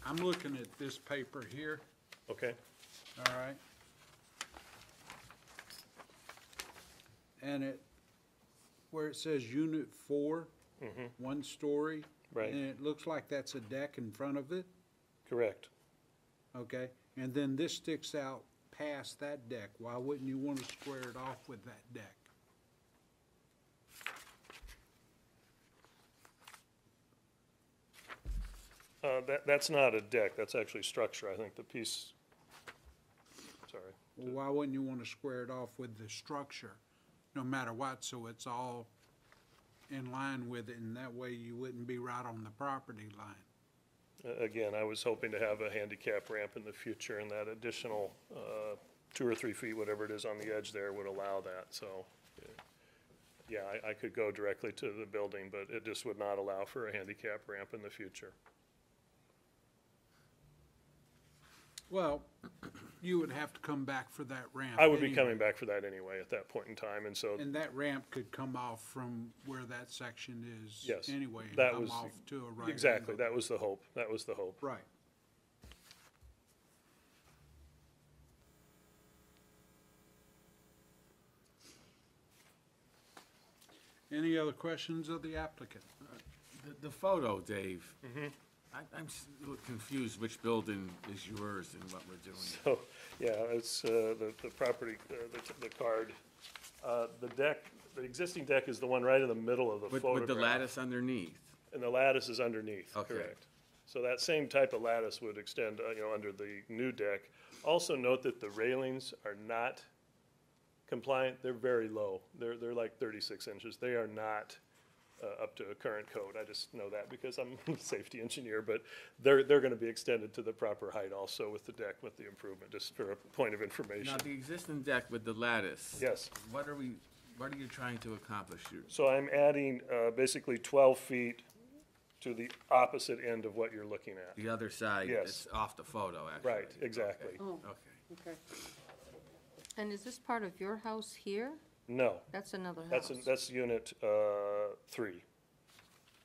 I'm looking at this paper here, Okay, all right? And where it says Unit 4, 1 story. Right. And it looks like that's a deck in front of it, correct. okay? And then this sticks out past that deck. Why wouldn't you want to square it off with that deck? That's not a deck, that's actually structure, I think the piece, sorry. Well, why wouldn't you want to square it off with the structure, no matter what, so it's all in line with it, and that way you wouldn't be right on the property line? Again, I was hoping to have a handicap ramp in the future, and that additional 2 or 3 feet, whatever it is on the edge there, would allow that, so. Yeah, I could go directly to the building, but it just would not allow for a handicap ramp in the future. Well, you would have to come back for that ramp. I would be anyway. coming back for that anyway at that point in time, and so, And that ramp could come off from where that section is yes. anyway, and that come was off to a right exactly, angle. that was the hope, that was the hope. Right. Any other questions of the applicant? The photo, Dave. Mm-hmm. I'm a little confused which building is yours and what we're doing. So, yeah, it's the property, the card. The deck, the existing deck is the one right in the middle of the photograph. With the lattice underneath. And the lattice is underneath, Okay. correct. So that same type of lattice would extend, under the new deck. Also note that the railings are not compliant, they're very low. They're like 36 inches. They are not up to a current code. I just know that because I'm a safety engineer, but they're gonna be extended to the proper height also with the deck, with the improvement, just for a point of information. Now, the existing deck with the lattice. Yes. What are you trying to accomplish here? So I'm adding basically 12 feet to the opposite end of what you're looking at. The other side, Yes. it's off the photo, actually. Right, exactly. Oh, Okay. okay. And is this part of your house here? No, That's another house. that's unit 3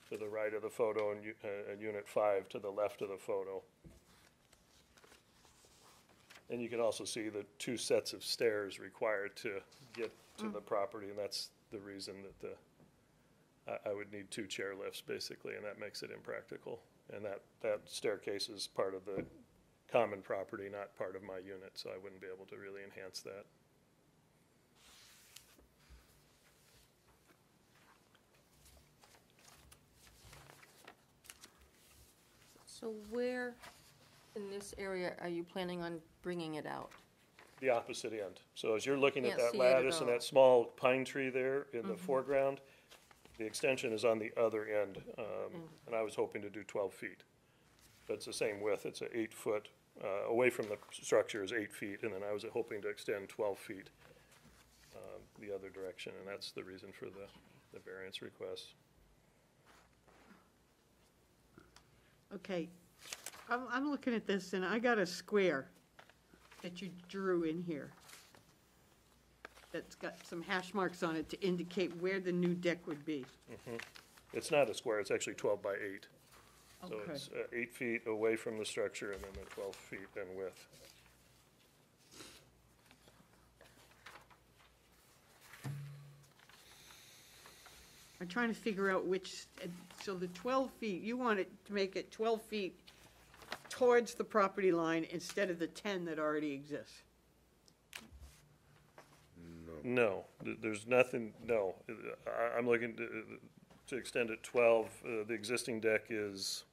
to the right of the photo, and unit 5 to the left of the photo. And you can also see the 2 sets of stairs required to get to the property, and that's the reason that I would need 2 chair lifts, basically, and that makes it impractical. And that staircase is part of the common property, not part of my unit, so I wouldn't be able to really enhance that. So where in this area are you planning on bringing it out? The opposite end. So as you're looking at Can't that see it at lattice and all. that small pine tree there in the foreground, the extension is on the other end, and I was hoping to do 12 feet. But it's the same width, it's an 8-foot, away from the structure is 8 feet, and then I was hoping to extend 12 feet the other direction, and that's the reason for the variance request. Okay, I'm looking at this, and I got a square that you drew in here that's got some hash marks on it to indicate where the new deck would be. It's not a square, it's actually 12 by 8. So Okay. it's 8 feet away from the structure and then the 12 feet in width. I'm trying to figure out which, so the 12 feet, you want it to make it 12 feet towards the property line instead of the 10 that already exists. No, there's nothing, no. I'm looking to extend it 12. The existing deck is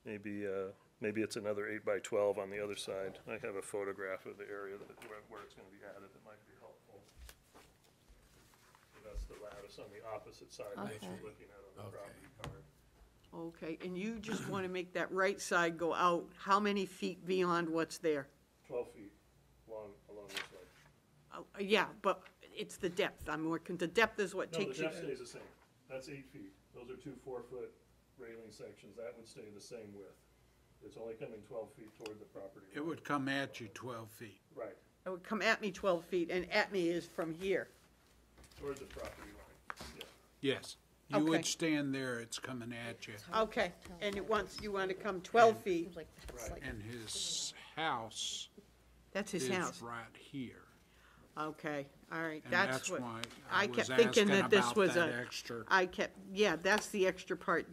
Maybe, maybe it's another 8 by 12 on the other side. I have a photograph of the area where it's gonna be added that might be helpful. So that's the lattice on the opposite side that Okay. you're looking at on the property card. Okay, and you just want to make that right side go out how many feet beyond what's there? 12 feet along this way. Yeah, but it's the depth. I'm working, the depth is what No, the takes you. depth stays the same. That's 8 feet. Those are 2 4-foot railing sections. That would stay the same width. It's only coming 12 feet toward the property It line. would come at you 12 feet. Right, It would come at me 12 feet, and at me is from here. toward the property line, yeah. Yes. You Okay. would stand there, it's coming at you. Okay, and you want to come 12 feet. Seems like that's like, And his house That's his is house. right here. Okay, all right, And that's that's what, why I I kept was thinking asking that this about was that a, extra. I kept, yeah, that's the extra part,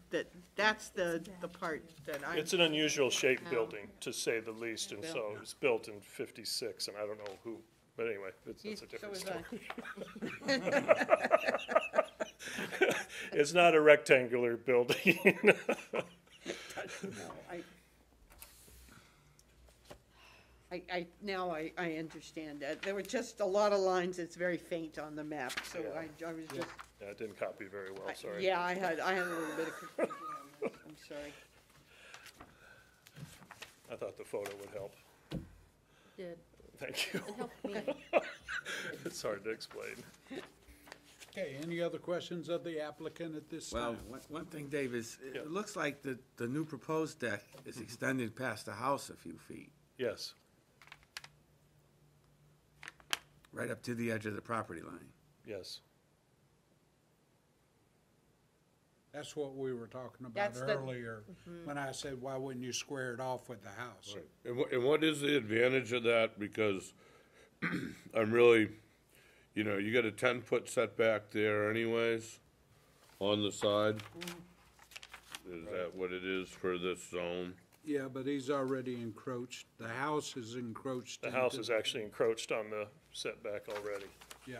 that's the part that I, It's an unusual shaped building, to say the least, and so it was built in 56, and I don't know who, but anyway, that's a so different was story. I. It's not a rectangular building. Now I understand that. There were just a lot of lines, it's very faint on the map, so Yeah. I was just, Yeah, it didn't copy very well, sorry. yeah, I had a little bit of confusion on that. I'm sorry. I thought the photo would help. did, Thank you. it helped me. It's hard to explain. Okay, any other questions of the applicant at this Well, time? one thing, Dave, is Yeah. it looks like the new proposed deck is extended past the house a few feet, Yes, right up to the edge of the property line. yes. That's what we were talking about That's the- earlier, when I said, why wouldn't you square it off with the house? And what is the advantage of that? Because I'm really, you know, you got a 10-foot setback there anyways, on the side. Is that what it is for this zone? Yeah, but he's already encroached. The house is encroached. The house into- is actually encroached on the setback already. Yeah,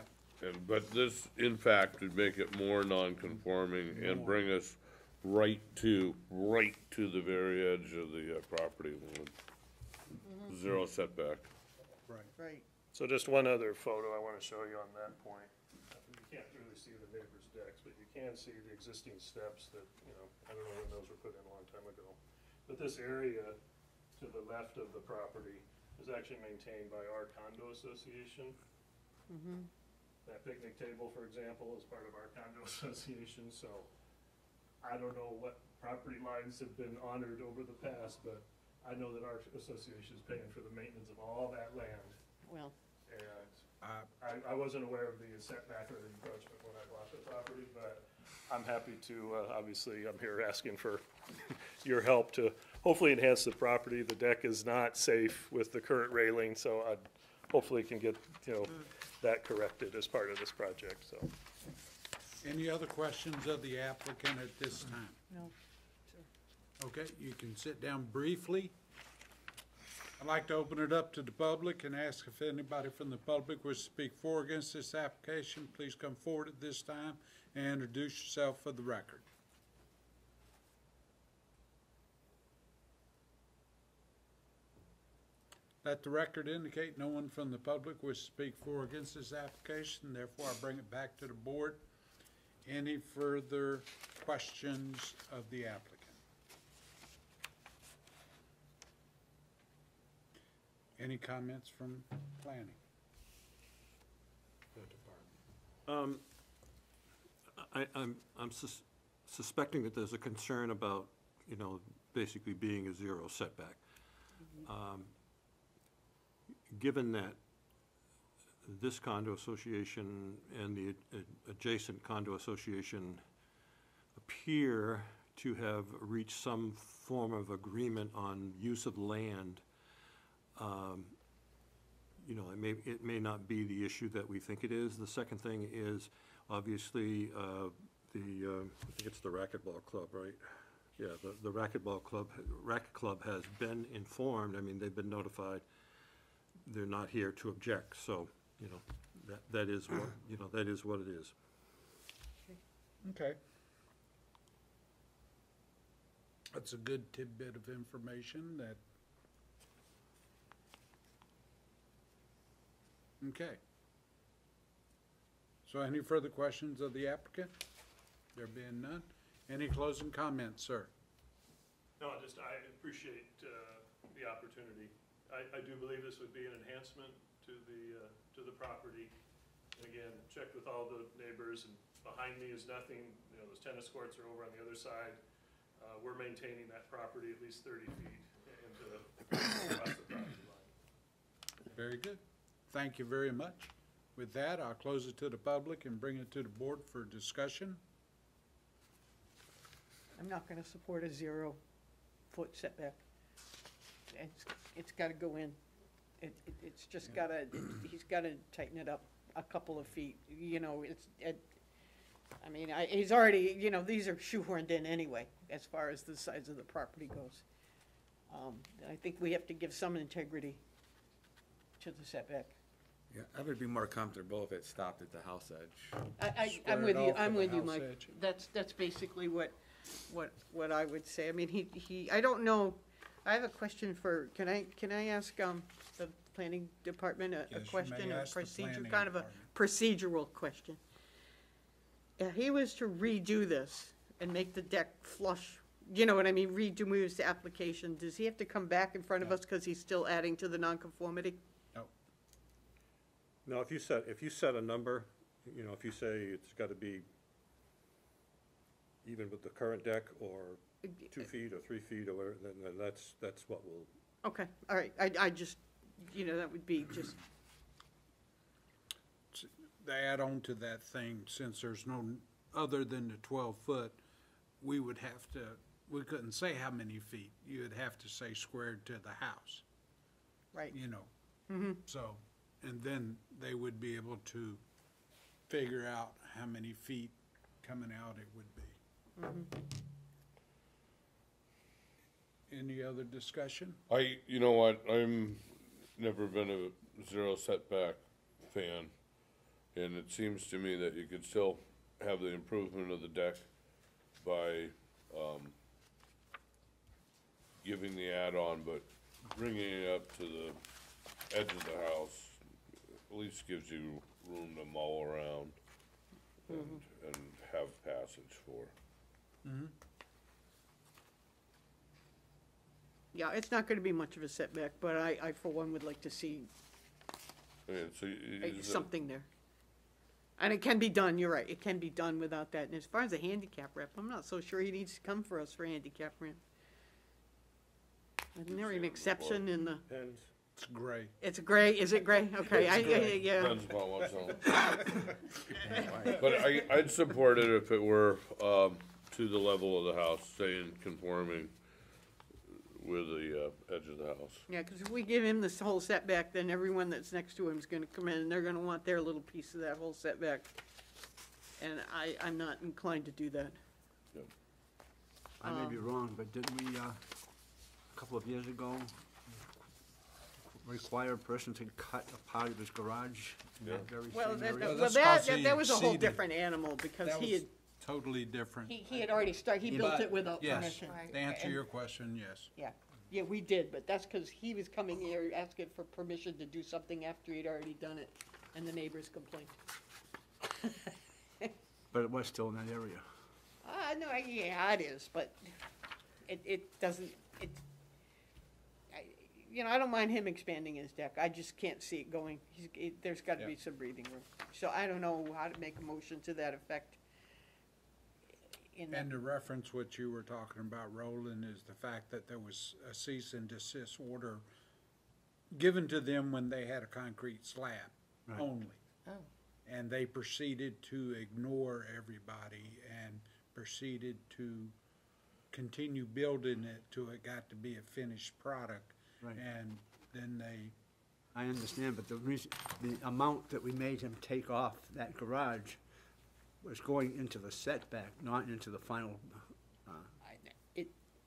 But this, in fact, would make it more non-conforming and bring us right to the very edge of the property line. Zero setback. right. Right. So just one other photo I want to show you on that point. You can't really see the neighbor's decks, but you can see the existing steps that, you know, I don't know when those were put in a long time ago. But this area to the left of the property is actually maintained by our condo association. That picnic table, for example, is part of our condo association, so I don't know what property lines have been honored over the past, but I know that our association is paying for the maintenance of all that land. Well, And I wasn't aware of the setback or the encroachment when I bought the property, but I'm happy to, obviously, I'm here asking for your help to hopefully enhance the property. The deck is not safe with the current railing, so I hopefully can get, you know, that corrected as part of this project, so. Any other questions of the applicant at this time? no. Okay, you can sit down briefly. I'd like to open it up to the public and ask if anybody from the public wishes to speak for or against this application. Please come forward at this time and introduce yourself for the record. Let the record indicate no one from the public wishes to speak for or against this application, therefore I bring it back to the board. Any further questions of the applicant? Any comments from planning? I'm suspecting that there's a concern about, you know, basically being a zero setback. Given that this condo association and the adjacent condo association appear to have reached some form of agreement on use of land, you know, it may not be the issue that we think it is. The second thing is, obviously, I think it's the racquetball club, right? Yeah, the racquetball club, racket club has been informed, I mean, they've been notified. They're not here to object, so, you know, that is what, you know, that is what it is. Okay. That's a good tidbit of information that. Okay. So any further questions of the applicant? There being none, any closing comments, sir? No, I appreciate the opportunity. I do believe this would be an enhancement to the property. And again, checked with all the neighbors, and behind me is nothing, you know, those tennis courts are over on the other side. We're maintaining that property at least 30 feet into across the property line. Very good. Thank you very much. With that, I'll close it to the public and bring it to the board for discussion. I'm not gonna support a 0-foot setback. It's gotta go in. It's just gotta, he's gotta tighten it up a couple of feet, you know, I mean, he's already, you know, these are shoehorned in anyway, as far as the size of the property goes. I think we have to give some integrity to the setback. Yeah, I would be more comfortable if it stopped at the house edge. I'm Square with it you, off I'm with the with you, house Mike. edge. That's basically what I would say. I mean, I don't know, I have a question for, can I ask, the planning department a Yes, you may question, a ask the procedure, planning kind of a department. procedural question? If he was to redo this and make the deck flush, you know what I mean, redo his application, does he have to come back in front of No. us because he's still adding to the nonconformity? No. No, if you set a number, you know, if you say it's gotta be even with the current deck, or 2 feet or 3 feet or whatever, then that's what we'll, Okay, all right, I just, you know, that would be just, To add on to that thing, since there's no, other than the 12-foot, we would have to, we couldn't say how many feet. You would have to say squared to the house, right. you know. So, and then they would be able to figure out how many feet coming out it would be. Any other discussion? You know what, I'm never been a zero setback fan, and it seems to me that you could still have the improvement of the deck by, giving the add-on, but bringing it up to the edge of the house at least gives you room to mow around and have passage for. Yeah, it's not gonna be much of a setback, but I for one would like to see And so is it- something there. And it can be done, you're right, it can be done without that. And as far as a handicap ramp, I'm not so sure he needs to come for us for a handicap ramp. Isn't there an exception in the, depends. It's gray. it's gray, is it gray? Okay, yeah. Depends upon what's on. But I'd support it if it were, to the level of the house, staying conforming with the, edge of the house. Yeah, because if we give him this whole setback, then everyone that's next to him is gonna come in, and they're gonna want their little piece of that whole setback. And I'm not inclined to do that. I may be wrong, but didn't we, a couple of years ago, require a person to cut a part of his garage in that very Well, same that, area? Well, well, that's 'cause he that was a whole exceeded. different animal, because That he was had, totally different. he had already he built But, it without yes, permission. to answer And- your question, yes. Yeah, we did, but that's because he was coming here asking for permission to do something after he'd already done it, and the neighbors complained. But it was still in that area. No, yeah, it is, but it doesn't, you know, I don't mind him expanding his deck, I just can't see it going, there's gotta be Yeah. some breathing room. So I don't know how to make a motion to that effect. In that, And to reference what you were talking about, Roland, is the fact that there was a cease and desist order given to them when they had a concrete slab Right. only. Oh. And they proceeded to ignore everybody and proceeded to continue building it till it got to be a finished product. Right. And then they, I understand, but the reason, the amount that we made him take off that garage was going into the setback, not into the final,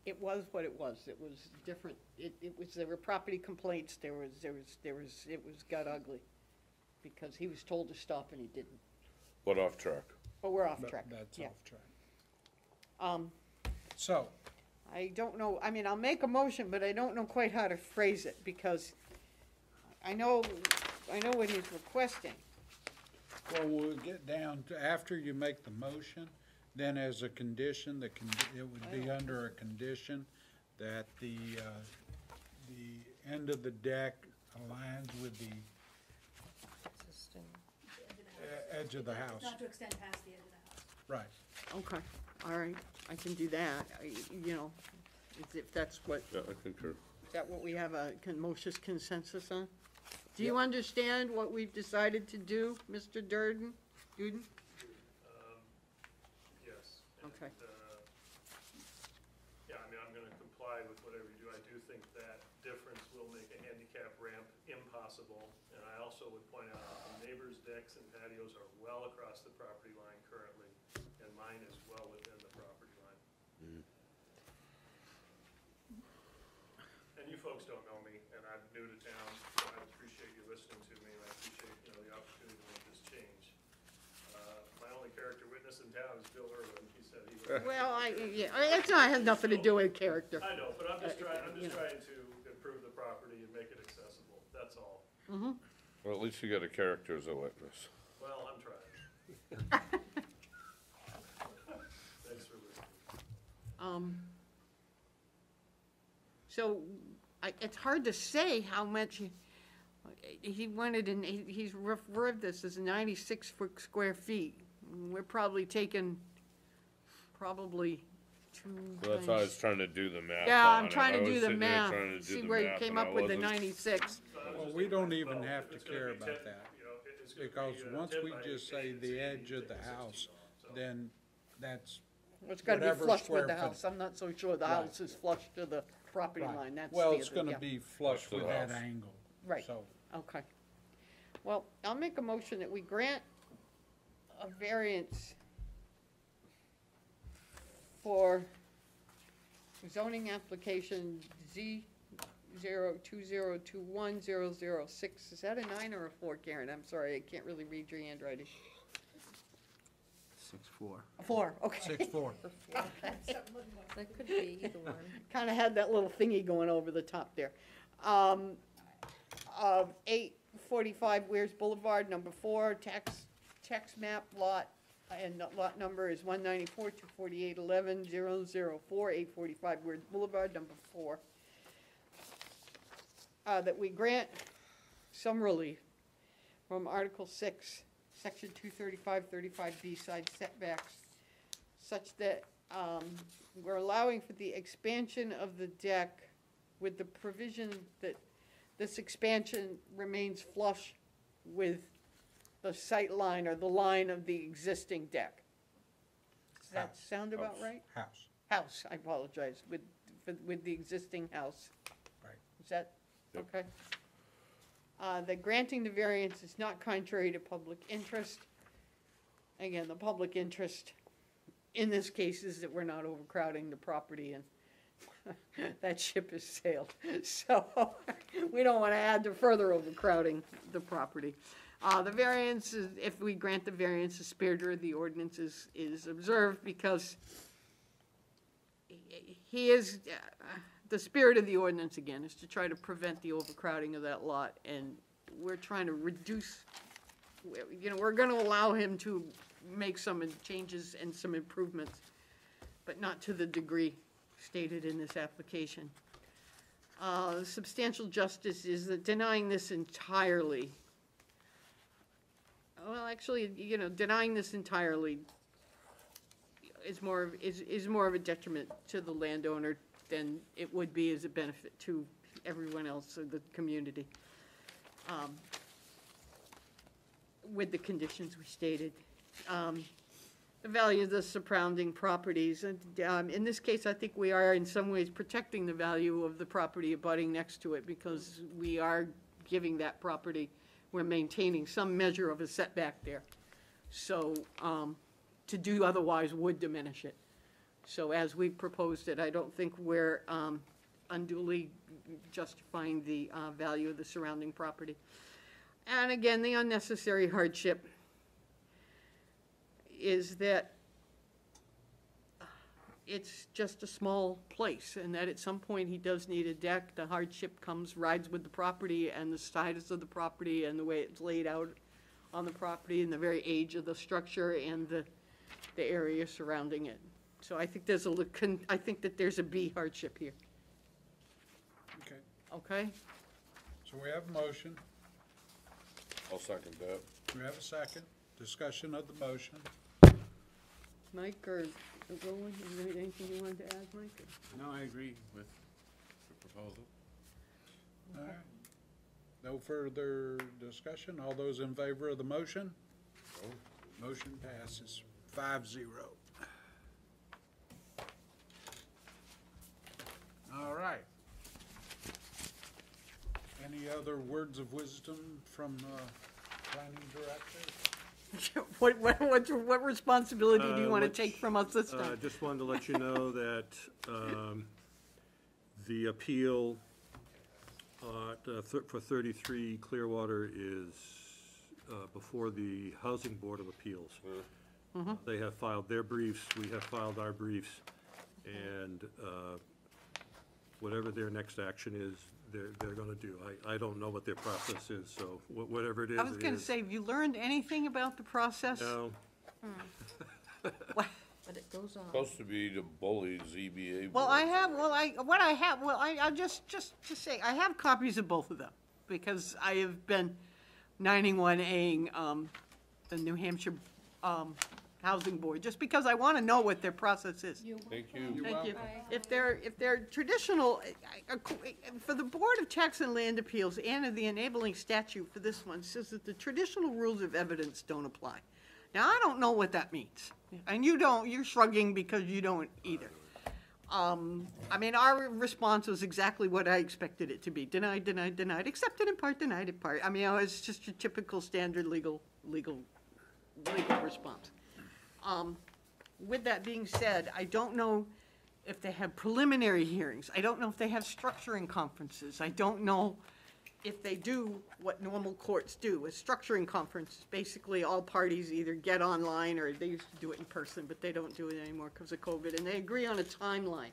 it was what it was different, there were property complaints, it got ugly, because he was told to stop and he didn't, But off track. but we're off track, that's yeah. off track. So, I don't know, I mean, I'll make a motion, but I don't know quite how to phrase it, because I know what he's requesting. Well, we'll get down to, after you make the motion, then as a condition, it would be under a condition that the end of the deck aligns with the Existing. edge of the house. Not to extend past the edge of the house. Right. Okay, all right, I can do that, you know, if that's what, Yeah, I concur. is that what we have a Moshe's consensus on? Do you understand what we've decided to do, Mr. Duden? Yes. Okay. Yeah, I mean, I'm gonna comply with whatever you do. I do think that difference will make a handicap ramp impossible. And I also would point out that the neighbors' decks and patios are well across the property line currently, and mine is well within the property line. And you folks don't know me, and I'm new to town, so I appreciate you listening to me, and I appreciate, the opportunity to make this change. My only character witness in town is Bill Irwin. He said he was. Well, it's not, has nothing to do with character. I know, but I'm just trying to improve the property and make it accessible, that's all. Well, at least you got a character as a witness. Well, I'm trying. Thanks for listening. So, it's hard to say how much he wanted, and he's referred this as 96 square feet. We're probably taking, two So that's why I was times. trying to do the math. Yeah, on I'm it. trying I to was do the sitting there math, trying to do see the where you math, came and I up with the wasn't- 96. So I was Well, just we thinking, don't even well, have if to it's gonna care be about 10, that. it's gonna Because be, once 10 we by just 8, say it's the 80, edge of the it's 60 house, long, so. then that's, It's gotta be whatever flush square with the foot- house. I'm not so sure the Right. house is flush to the property right. line. That's Well, the it's other- gonna yeah. be flush to with the that house. angle. Right. So, Okay. Well, I'll make a motion that we grant a variance for zoning application Z02021-006. Is that a 9 or a 4, Karen? I'm sorry, I can't really read your handwriting. 6-4. A 4, okay. 6'4". That could be either one. Kind of had that little thingy going over the top there. 845 Weirs Boulevard, number 4, tax map lot, and lot number is 194-248-11-004, 845 Weirs Boulevard, number 4. That we grant some relief from Article 6, Section 235-35B side setbacks, such that we're allowing for the expansion of the deck with the provision that this expansion remains flush with the sight line or the line of the existing deck. Does that House. sound about House. right? House. House, I apologize, with the existing house. Right. Is that, Yep. okay? That granting the variance is not contrary to public interest. Again, the public interest in this case is that we're not overcrowding the property, and that ship has sailed. So we don't want to add to further overcrowding the property. The variance, if we grant the variance, the spirit of the ordinance is observed, because he is, the spirit of the ordinance, again, is to try to prevent the overcrowding of that lot, and we're trying to reduce, we're going to allow him to make some changes and some improvements, but not to the degree stated in this application. Substantial justice is that denying this entirely, well, actually, denying this entirely is more of a detriment to the landowner than it would be as a benefit to everyone else in the community, with the conditions we stated. The value of the surrounding properties, and in this case, I think we are in some ways protecting the value of the property abutting next to it, because we are giving that property, we're maintaining some measure of a setback there. So, to do otherwise would diminish it. So as we proposed it, I don't think we're unduly justifying the value of the surrounding property. And again, the unnecessary hardship is that it's just a small place, and that at some point he does need a deck. The hardship rides with the property and the size of the property and the way it's laid out on the property and the very age of the structure and the area surrounding it. So I think I think that there's a B hardship here, Okay, okay? so we have a motion. I'll second that. We have a second. Discussion of the motion. Mike or Roland, is there anything you wanted to add, Mike? No, I agree with the proposal. All right. No further discussion. All those in favor of the motion? Motion passes 5-0. All right. Any other words of wisdom from planning director? What responsibility do you want to take from us this time? Just wanted to let you know that the appeal for 33 Clearwater is before the Housing Board of Appeals. They have filed their briefs, we have filed our briefs, and whatever their next action is, they're gonna do. I don't know what their process is, so whatever it is, I was going to say, have you learned anything about the process? No, But it goes on. Supposed to be the bully ZBA. Well, board. I just to say, I have copies of both of them, because I have been 91Aing the New Hampshire Housing Board, just because I want to know what their process is. Thank you. Thank you. If they're traditional, for the Board of Tax and Land Appeals and the enabling statute for this one says that the traditional rules of evidence don't apply. Now, I don't know what that means, and you're shrugging because you don't either. I mean, our response was exactly what I expected it to be. Denied, denied, denied, accepted in part, denied in part. I mean, it's just your typical standard legal response. With that being said, I don't know if they have preliminary hearings. I don't know if they have structuring conferences. I don't know if they do what normal courts do. A structuring conference, basically all parties either get online, or they used to do it in person, but they don't do it anymore because of COVID, and they agree on a timeline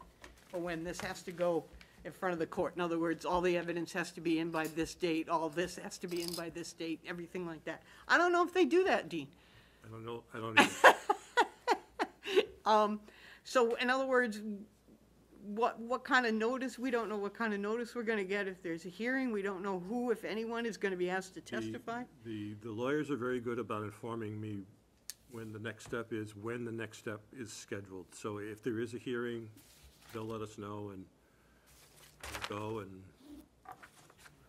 for when this has to go in front of the court. In other words, all the evidence has to be in by this date, all this has to be in by this date, everything like that. I don't know if they do that, Dean. I don't know, I don't either. So in other words, what kind of notice? We don't know what kind of notice we're going to get if there's a hearing. We don't know who, if anyone, is going to be asked to testify. The lawyers are very good about informing me when the next step is scheduled. So if there is a hearing, they'll let us know, and we'll go and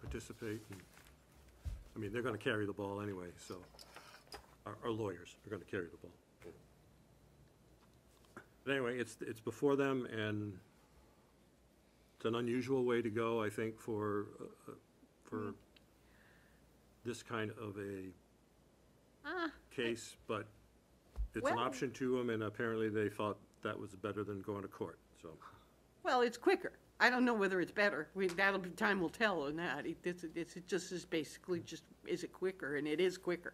participate. And, I mean, they're going to carry the ball anyway, so our lawyers are going to carry the ball. But anyway, it's before them, and it's an unusual way to go, I think, for this kind of a case, but it's an Well- option to them, and apparently they thought that was better than going to court, so. Well, it's quicker. I don't know whether it's better. Time will tell on that. It just is basically just, is it quicker? And it is quicker.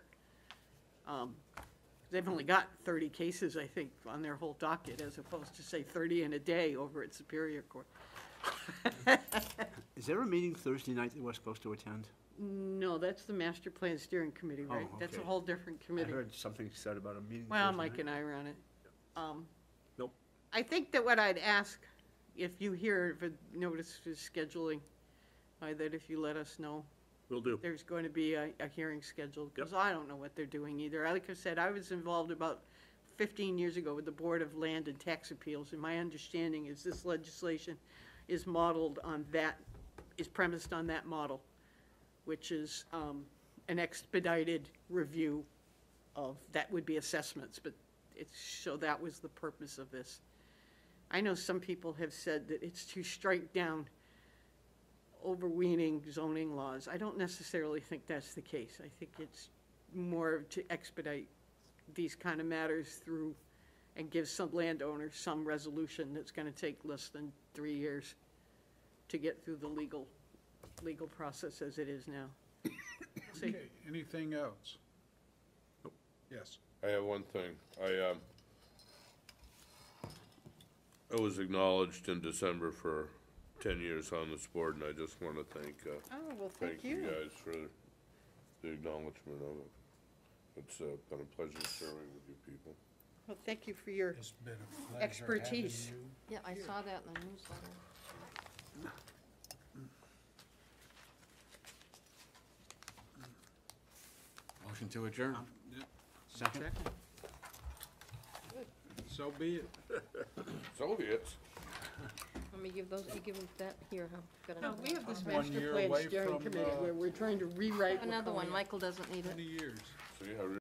They've only got 30 cases, I think, on their whole docket, as opposed to, say, 30 in a day over at Superior Court. Is there a meeting Thursday night that we're supposed to attend? No, that's the Master Plan Steering Committee, right? Oh, That's a okay. whole different I committee. heard something said about a meeting Well, Thursday Mike night. and I run it. Nope. I think that what I'd ask, if you hear of a notice of scheduling, that if you let us know. Will do. There's going to be a hearing scheduled, because I don't know what they're doing either. Like I said, I was involved about 15 years ago with the Board of Land and Tax Appeals, and my understanding is this legislation is modeled on that, is premised on that model, which is an expedited review of, that would be assessments, but so that was the purpose of this. I know some people have said that it's to strike down overweening zoning laws. I don't necessarily think that's the case. I think it's more to expedite these kind of matters through and give some landowners some resolution that's going to take less than 3 years to get through the legal process as it is now. See? Okay, anything else? Yes. I have one thing. I was acknowledged in December for 10 years on this board, and I just want to thank Oh, well, thank you guys for the acknowledgement of it. It's been a pleasure serving with you people. Well, thank you for your It's been a pleasure expertise. having you. Yeah, I saw that in the newsletter. Motion to adjourn. Second. So be it. Soviets. Let me give those, you give them that, here, huh? Got No, another we have this One master year plan away steering from, committee where we're trying to rewrite. Another one, Waconia. Michael doesn't need it. Many years. See how